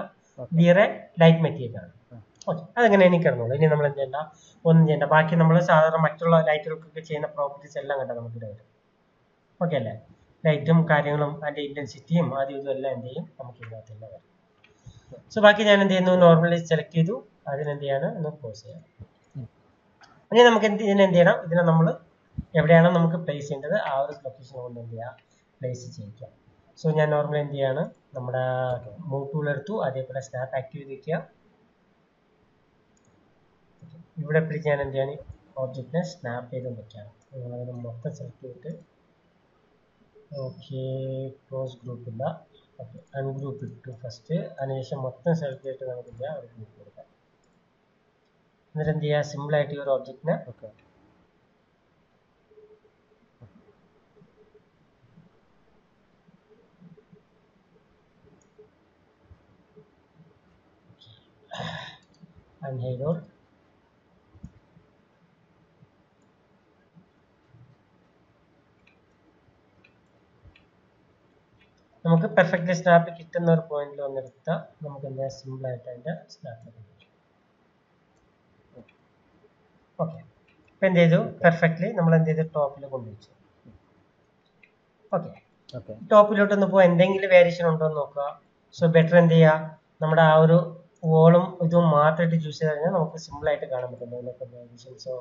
വേറെ ലൈറ്റ് മെറ്റീരിയൽ ആണ്. ഓക്കെ, അതെങ്ങനെ എനിക്ക് കിടന്നുള്ളൂ. ഇനി നമ്മൾ എന്ത് ചെയ്യണ്ട, ഒന്നും ചെയ്യണ്ട. ബാക്കി നമ്മൾ സാധാരണ മറ്റുള്ള ലൈറ്റുകൾക്കൊക്കെ ചെയ്യുന്ന പ്രോപ്പർട്ടീസ് എല്ലാം കണ്ടോ നമുക്ക് ഇവിടെ വരും. ഓക്കെ അല്ലേ, ലൈറ്റും കാര്യങ്ങളും അതിൻ്റെ ഇൻറ്റൻസിറ്റിയും ആദ്യം ഇതും എല്ലാം എന്ത് ചെയ്യും, നമുക്ക് ഇതിനകത്തെല്ലാം വരും. സോ ബാക്കി ഞാൻ എന്ത് ചെയ്യുന്നു, നോർമലി സെലക്ട് ചെയ്തു, അതിനെന്ത് ചെയ്യാണ്, ഒന്ന് ക്ലോസ് ചെയ്യാം. ഇനി നമുക്ക് ഇതിനെ എന്ത് ചെയ്യണം, ഇതിനെ നമ്മൾ എവിടെയാണോ നമുക്ക് പ്ലേസ് ചെയ്യേണ്ടത് ആ ഒരു ലൊക്കേഷൻ കൊണ്ട് എന്ത് ചെയ്യുക, പ്ലേസ് ചെയ്യിക്കാം. സോ ഞാൻ നോർമലി എന്ത് ചെയ്യാണ്, നമ്മുടെ മൂവ് ടൂൾ എടുത്തു, അതേപോലെ സ്നാപ്പ് ആക്റ്റീവ് ചെയ്ത് വയ്ക്കുക. ഇവിടെ പിടിച്ച് ഞാൻ എന്ത് ചെയ്യാണ്, ഓബ്ജക്റ്റിനെ സ്നാപ്പ് ചെയ്ത് വെക്കുകയാണ്. അതിന് മൊത്തം സെലക്ട് ചെയ്തിട്ട് ഓക്കെ ക്ലോസ് ഗ്രൂപ്പ് ഇല്ല. ഓക്കെ അൺഗ്രൂപ്പ് ഇട്ടു ഫസ്റ്റ്. അതിനുശേഷം മൊത്തം സെലക്ട് ചെയ്തിട്ട് നമുക്ക് എന്ത് ചെയ്യാം, ഒരു ഗ്രൂപ്പ് കൊടുക്കാം. എന്നിട്ട് എന്ത് ചെയ്യുക, സിമ്പിൾ ആയിട്ട് ഈ ഒരു ഒബ്ജക്റ്റിനെ ഓക്കെ unhide or നമുക്ക് പെർഫെക്റ്റ്ലി സ്നാപ്പ് കിട്ടുന്ന ഒരു പോയിന്റിൽ വന്നെടുത്താൽ നമുക്ക് എന്താ സിമ്പിൾ ആയിട്ട് അതിന്റെ സ്നാപ്പ് കിട്ടും. ഓക്കെ ഇപ്പൊ എന്ത് ചെയ്തു, പെർഫെക്റ്റ്ലി നമ്മൾ എന്ത് ചെയ്തു, ടോപ്പിൽ കൊണ്ടുവച്ചു. ഓക്കെ ഓക്കെ ടോപ്പിലോട്ടൊന്ന് പോയി എന്തെങ്കിലും വേരിയേഷൻ ഉണ്ടോ എന്ന് നോക്കുക. സോ ബെറ്റർ എന്ത് ചെയ്യുക, നമ്മുടെ ആ ഒരു വോളും ഇതും മാത്രമായിട്ട് ചൂസ് ചെയ്ത് കഴിഞ്ഞാൽ നമുക്ക് സിമ്പിൾ ആയിട്ട് കാണാൻ പറ്റും. അതിനൊക്കെ വേരിയേഷൻസോ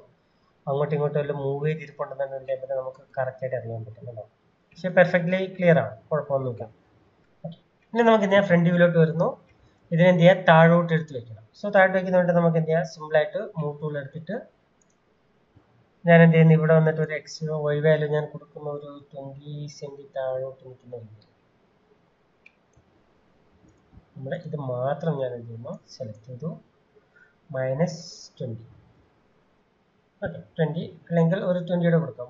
അങ്ങോട്ടും ഇങ്ങോട്ടും എല്ലാം മൂവ് ചെയ്തിരിപ്പുണ്ടെന്നുണ്ടെങ്കിൽ നമുക്ക് കറക്റ്റ് ആയിട്ട് അറിയാൻ പറ്റുന്നുണ്ടോ. പക്ഷെ പെർഫെക്റ്റ്ലി ക്ലിയർ ആണ്, കുഴപ്പമൊന്നുമില്ല. ഇനി നമുക്ക് എന്ത് ചെയ്യാം, ഫ്രണ്ട് വ്യൂലോട്ട് വരുന്നു. ഇതിനെന്ത് ചെയ്യുക, താഴോട്ട് എടുത്ത് വെക്കണം. സോ താഴോട്ട് വെക്കുന്നതുകൊണ്ട് നമുക്ക് എന്ത് ചെയ്യാം, സിമ്പിൾ ആയിട്ട് മൂവ് ടൂൾ എടുത്തിട്ട് ഞാൻ എന്ത് ചെയ്യുന്നു, ഇവിടെ വന്നിട്ട് ഒരു എക്സ് വൈ വാല്യൂ ഞാൻ കൊടുക്കുന്ന ഒരു 20 സെന്റി താഴോട്ട് നിൽക്കുന്ന രീതിയിൽ നമ്മുടെ ഇത് മാത്രം ഞാൻ എന്ത് ചെയ്യുന്നു, സെലക്ട് ചെയ്തു -20. ഓക്കെ 20 അല്ലെങ്കിൽ ഒരു 20 കൊടുക്കാം,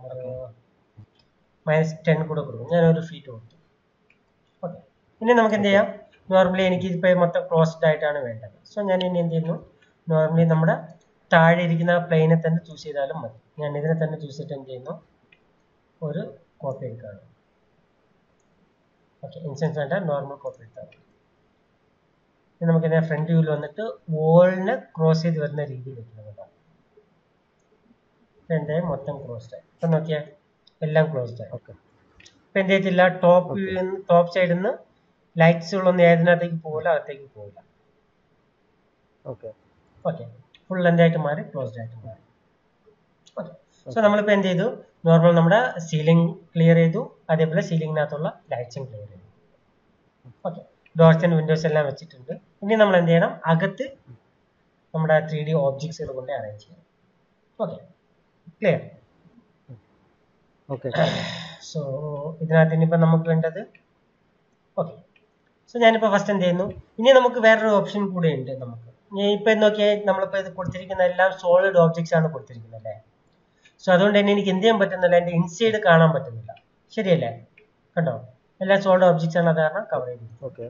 -10 കൂടെ കൊടുക്കും. ഞാനൊരു ഫീറ്റ് കൊടുത്തു. ഓക്കെ ഇനി നമുക്ക് എന്ത് ചെയ്യാം, നോർമലി എനിക്ക് ഇപ്പോൾ മൊത്തം ക്ലോസ്ഡ് ആയിട്ടാണ് വേണ്ടത്. സോ ഞാൻ ഇനി എന്ത് ചെയ്യുന്നു, നോർമലി നമ്മുടെ താഴെ ഇരിക്കുന്ന പ്ലെയിനെ തന്നെ ചൂസ് ചെയ്താലും മതി. ഞാൻ ഇതിനെ തന്നെ ചൂസ് ചെയ്തിട്ട് എന്ത് ചെയ്യുന്നു, ഒരു കോപ്പി എടുക്കുകയാണ്. ഓക്കെ ഇൻസ്റ്റൻസ് വേണ്ട, നോർമൽ കോപ്പി എടുത്താൽ മതി. ഇനി നമുക്ക് എന്താ, ഫ്രണ്ട് വ്യൂവിൽ വന്നിട്ട് വോളിനെ ക്രോസ് ചെയ്ത് വരുന്ന രീതിയിൽ വെക്കണം. എൻ്റെ മൊത്തം ക്ലോസ്ഡ് ആയി. ഇപ്പം നോക്കിയാൽ എല്ലാം ക്ലോസ്ഡ് ആയി. ഓക്കെ ഇപ്പം എന്ത് ചെയ്തില്ല, ടോപ്പ് സൈഡിൽ നിന്ന് ലൈറ്റ്സുകളൊന്നും ഏതിനകത്തേക്ക് പോകില്ല, അകത്തേക്ക് പോകില്ല. ഓക്കെ ഓക്കെ ഫുൾ എന്തായിട്ട് മാറി, ക്ലോസ്ഡ് ആയിട്ട് മാറി. ഓക്കെ സോ നമ്മളിപ്പോൾ എന്ത് ചെയ്തു, നോർമൽ നമ്മുടെ സീലിംഗ് ക്ലിയർ ചെയ്തു, അതേപോലെ സീലിംഗിനകത്തുള്ള ലൈറ്റ്സും ക്ലിയർ ചെയ്തു. ഓക്കെ ഡോർസ് ആൻഡ് വിൻഡോസ് എല്ലാം വെച്ചിട്ടുണ്ട്. ഇനി നമ്മൾ എന്ത് ചെയ്യണം, അകത്ത് നമ്മുടെ 3D ഓബ്ജക്ട്സുകൾ കൊണ്ട് അറേഞ്ച് ചെയ്യണം. Okay clear. ഓക്കെ സോ ഇതിനകത്ത് ഇനിയിപ്പോൾ നമുക്ക് വേണ്ടത്, ഓക്കെ സോ ഞാനിപ്പോൾ ഫസ്റ്റ് എന്ത് ചെയ്യുന്നു, ഇനി നമുക്ക് വേറൊരു ഓപ്ഷൻ കൂടെ ഉണ്ട്. നമുക്ക് ഇപ്പം നോക്കിയാൽ നമ്മളിപ്പോൾ ഇത് കൊടുത്തിരിക്കുന്ന എല്ലാം സോളിഡ് ഓബ്ജക്ട്സ് ആണ് കൊടുത്തിരിക്കുന്നത് അല്ലേ. സോ അതുകൊണ്ട് തന്നെ എനിക്ക് എന്ത് ചെയ്യാൻ പറ്റുന്നില്ല, എൻ്റെ ഇൻസൈഡ് കാണാൻ പറ്റുന്നില്ല. ശരിയല്ലേ, കണ്ടോ എല്ലാം സോളിഡ് ഓബ്ജക്ട്സ് ആണ്, അത് കാരണം കവർ ചെയ്തിരിക്കും. ഓക്കെ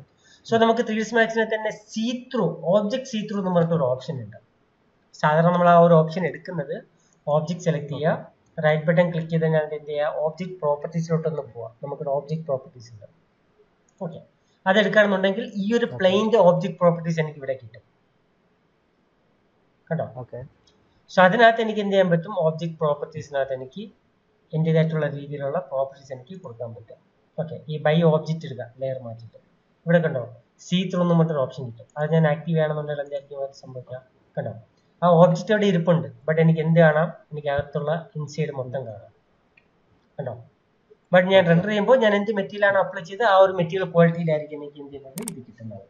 സോ നമുക്ക് 3ds Maxനെ തന്നെ see through object see through എന്ന് പറഞ്ഞിട്ട് ഒരു ഓപ്ഷൻ ഉണ്ട്. സാധാരണ നമ്മൾ ആ ഒരു ഓപ്ഷൻ എടുക്കുന്നത്, ഓബ്ജക്ട് സെലക്ട് ചെയ്യുക, റൈറ്റ് ബട്ടൺ ക്ലിക്ക് ചെയ്ത് കഴിഞ്ഞാൽ എന്ത് ചെയ്യുക, ഓബ്ജക്ട് പ്രോപ്പർട്ടീസിലോട്ടൊന്ന് പോവാം. നമുക്കൊരു ഓബ്ജക്ട് പ്രോപ്പർട്ടീസ് ഉണ്ട്. ഓക്കെ അതെടുക്കുകയാണെന്നുണ്ടെങ്കിൽ ഈ ഒരു പ്ലെയിൻ്റെ ഓബ്ജക്ട് പ്രോപ്പർട്ടീസ് എനിക്ക് ഇവിടെ കിട്ടും. കണ്ടോ. ഓക്കെ സോ അതിനകത്ത് എനിക്ക് എന്ത് ചെയ്യാൻ പറ്റും, ഓബ്ജക്ട് പ്രോപ്പർട്ടീസിനകത്ത് എനിക്ക് എൻ്റെതായിട്ടുള്ള രീതിയിലുള്ള പ്രോപ്പർട്ടീസ് എനിക്ക് കൊടുക്കാൻ പറ്റും. ഓക്കെ ഈ ബൈ ഓബ്ജക്റ്റ് എടുക്കുക, ലെയർ മാറ്റിയിട്ട് ഇവിടെ കണ്ടോ സീ ത്രൂ എന്ന് പറഞ്ഞൊരു ഓപ്ഷൻ കിട്ടും. അത് ഞാൻ ആക്റ്റീവ് ചെയ്യണമെന്നുണ്ടെങ്കിൽ എന്തായിരിക്കും സംഭവിക്കാം, കണ്ടോ ആ ഓബ്ജക്റ്റ് അവിടെ ഇരിപ്പുണ്ട്, ബട്ട് എനിക്ക് എന്ത് കാണാം, എനിക്ക് അകത്തുള്ള ഇൻസൈഡ് മൊത്തം കാണാം. കണ്ടോ ബട്ട് ഞാൻ റെൻഡർ ചെയ്യുമ്പോൾ ഞാൻ എന്ത് മെറ്റീരിയലാണ് അപ്ലൈ ചെയ്ത് ആ ഒരു മെറ്റീരിയൽ ക്വാളിറ്റിയിലായിരിക്കും എനിക്ക് എന്ത് ചെയ്യുന്നത്, ഇത് കിട്ടുന്നത്.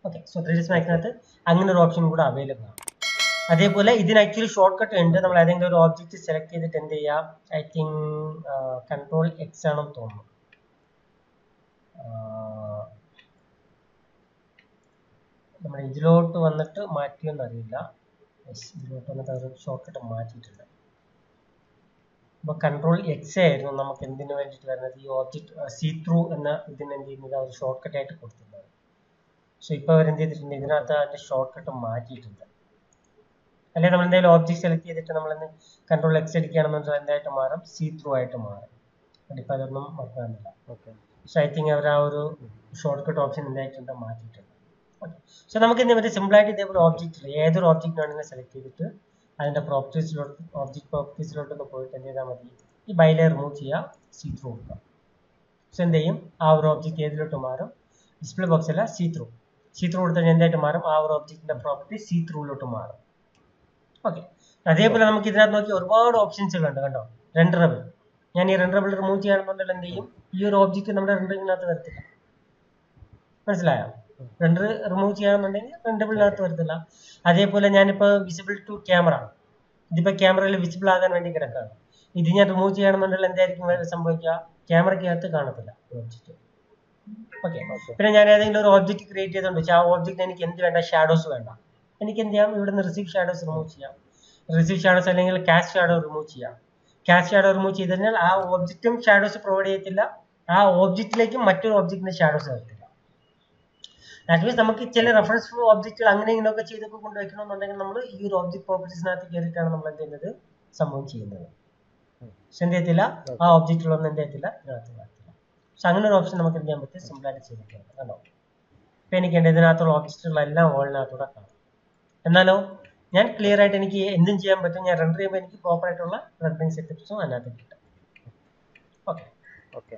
ഓക്കെ സോ 3ds Maxനകത്ത് അങ്ങനെ ഒരു ഓപ്ഷൻ കൂടെ അവൈലബിൾ ആണ്. അതേപോലെ ഇതിന് ആക്ച്വലി ഷോർട്ട് കട്ട് ഉണ്ട്. നമ്മൾ ഏതെങ്കിലും ഒരു ഓബ്ജക്റ്റ് സെലക്ട് ചെയ്തിട്ട് എന്ത് ചെയ്യാം, ഐ തിങ്ക് Ctrl+X ആണെന്ന് തോന്നുന്നു. നമ്മൾ ഇതിലോട്ട് വന്നിട്ട് മാറ്റിയൊന്നും അറിയില്ല. ഇതിലോട്ട് വന്നിട്ട് ഒരു ഷോർട്ട് കട്ട് മാറ്റിയിട്ടുണ്ട്. അപ്പോൾ Ctrl+X ആയിരുന്നു നമുക്ക് എന്തിനു വേണ്ടിയിട്ട് വരുന്നത്, ഈ ഓബ്ജക്റ്റ് സീ ത്രൂ എന്ന ഇതിന് എന്ത് ചെയ്യുന്നത് ഒരു ഷോർട്ട് കട്ട് ആയിട്ട് കൊടുത്തിട്ടുണ്ട്. സോ ഇപ്പോൾ അവർ എന്ത് ചെയ്തിട്ടുണ്ട്, ഇതിനകത്ത് അതിൻ്റെ ഷോർട്ട് കട്ട് മാറ്റിയിട്ടുണ്ട്. അല്ലെങ്കിൽ നമ്മൾ എന്തെങ്കിലും ഓബ്ജക്റ്റ് സെലക്ട് ചെയ്തിട്ട് നമ്മളെന്ന് Ctrl+X അടിക്കുകയാണെന്നുണ്ടെങ്കിൽ എന്തായിട്ട് മാറും, സീ ത്രൂ ആയിട്ട് മാറും. അതിപ്പോൾ അതൊന്നും മറക്കാനില്ല. ഓക്കെ സോ ഐ തിങ്ക് അവർ ആ ഒരു ഷോർട്ട് കട്ട് ഓപ്ഷൻ എന്തായിട്ടുണ്ട്, മാറ്റിയിട്ടുണ്ട്. ഓക്കെ സോ നമുക്ക് എന്ത് പറ്റും, സിമ്പിളായിട്ട് ഇതേപോലെ ഓബ്ജക്റ്റ് ഏതൊരു ഓബ്ജക്റ്റ് വേണമെങ്കിലും സെലക്ട് ചെയ്തിട്ട് അതിൻ്റെ പ്രോപ്പർട്ടീസിലോട്ട് ഓബ്ജക്റ്റ് പ്രോപ്പർട്ടീസിലോട്ടൊന്ന് പോയിട്ട് എന്ത് ചെയ്താൽ മതി, ഈ ബൈലെ റിമൂവ് ചെയ്യുക, സീ ത്രൂ കൊടുക്കുക. സോ എന്ത് ചെയ്യും, ആ ഒരു ഓബ്ജക്റ്റ് ഏതിലോട്ട് മാറും, ഡിസ്പ്ലേ ബോക്സ് അല്ല സീ ത്രൂ കൊടുത്താൽ എന്തായിട്ട് മാറും, ആ ഒരു ഓബ്ജക്റ്റിൻ്റെ പ്രോപ്പർട്ടി സീ ത്രൂയിലോട്ട് മാറും. ഓക്കെ അതേപോലെ നമുക്ക് ഇതിനകത്ത് നോക്കി ഒരുപാട് ഓപ്ഷൻസുകളുണ്ട്. കണ്ടോ റെൻഡറബിൾ, ഞാൻ ഈ റെൻഡറബിൾ റിമൂവ് ചെയ്യുകയാണെന്നുണ്ടെങ്കിൽ എന്ത് ചെയ്യും, ഈ ഒരു ഓബ്ജക്റ്റ് നമ്മുടെ റെൻഡറിങ്ങിനകത്ത് വരത്തില്ല. മനസ്സിലായോ, റെൻഡർ റിമൂവ് ചെയ്യുകയാണെന്നുണ്ടെങ്കിൽ റെൻഡറബിളിനകത്ത് വരത്തില്ല. അതേപോലെ ഞാനിപ്പോൾ വിസിബിൾ ടു ക്യാമറ, ഇതിപ്പോൾ ക്യാമറയിൽ വിസിബിൾ ആകാൻ വേണ്ടി കിടക്കുകയാണ്. ഇത് ഞാൻ റിമൂവ് ചെയ്യണമെന്നുണ്ടെങ്കിൽ എന്തായിരിക്കും സംഭവിക്കുക, ക്യാമറയ്ക്കകത്ത് കാണത്തില്ല ഒബ്ജക്റ്റ്. ഓക്കെ, ഓക്കെ പിന്നെ ഞാൻ ഏതെങ്കിലും ഒരു ഒബ്ജക്റ്റ് ക്രിയേറ്റ് ചെയ്തുകൊണ്ട് വെച്ചാൽ ആ ഒബ്ജക്റ്റ് എനിക്ക് എന്ത് വേണ്ട, ഷാഡോസ് വേണ്ട, എനിക്ക് എന്ത് ചെയ്യാം, ഇവിടുന്ന് റിസീവ് ഷാഡോസ് റിമൂവ് ചെയ്യാം. റിസീവ് ഷാഡോസ് അല്ലെങ്കിൽ കാസ്റ്റ് ഷാഡോ റിമൂവ് ചെയ്യാം. കാസ്റ്റ് ഷാഡോ റിമൂവ് ചെയ്ത് കഴിഞ്ഞാൽ ആ ഒബ്ജക്റ്റും ഷാഡോസ് പ്രൊവൈഡ് ചെയ്യത്തില്ല, ആ ഒബ്ജക്റ്റിലേക്ക് മറ്റൊരു ഒബ്ജക്റ്റിന്റെ ഷാഡോസ് വരത്തില്ല. ദാറ്റ് മീൻസ് നമുക്ക് ചില റെഫറൻസ് ഒബ്ജക്റ്റുകൾ അങ്ങനെ ഇങ്ങനെയൊക്കെ ചെയ്തൊക്കെ കൊണ്ടുവയ്ക്കണമെന്നുണ്ടെങ്കിൽ നമ്മൾ ഈ ഒരു ഒബ്ജക്ട് പ്രോപ്പർട്ടീസിനകത്ത് കയറിയിട്ടാണ് നമ്മൾ എന്ത് ചെയ്യുന്നത്, സംഭവം ചെയ്യുന്നത്. പക്ഷെ എന്ത് ചെയ്യത്തില്ല, ആ ഒബ്ജക്റ്റുകളൊന്നും എന്ത് ചെയ്യത്തില്ല, ഇതിനകത്ത് വരത്തില്ല. പക്ഷെ അങ്ങനെ ഒരു ഓപ്ഷൻ നമുക്ക് എന്ത് ചെയ്യാൻ പറ്റും, സിമ്പിളായിട്ട് ചെയ്തിട്ടുണ്ട്. കണ്ടോ, ഇപ്പൊ എനിക്ക് എൻ്റെ ഇതിനകത്തുള്ള ഒബ്ജക്റ്റുകളെല്ലാം ഓളിനകത്തൂടെ കാണാം. എന്നാലോ ഞാൻ ക്ലിയർ ആയിട്ട് എനിക്ക് എന്തും ചെയ്യാൻ പറ്റും, ഞാൻ റെൻഡർ ചെയ്യുമ്പോൾ എനിക്ക് പ്രോപ്പർ ആയിട്ടുള്ള റെൻഡറിങ് സെറ്റപ്സും അതിനകത്ത് കിട്ടും. Okay okay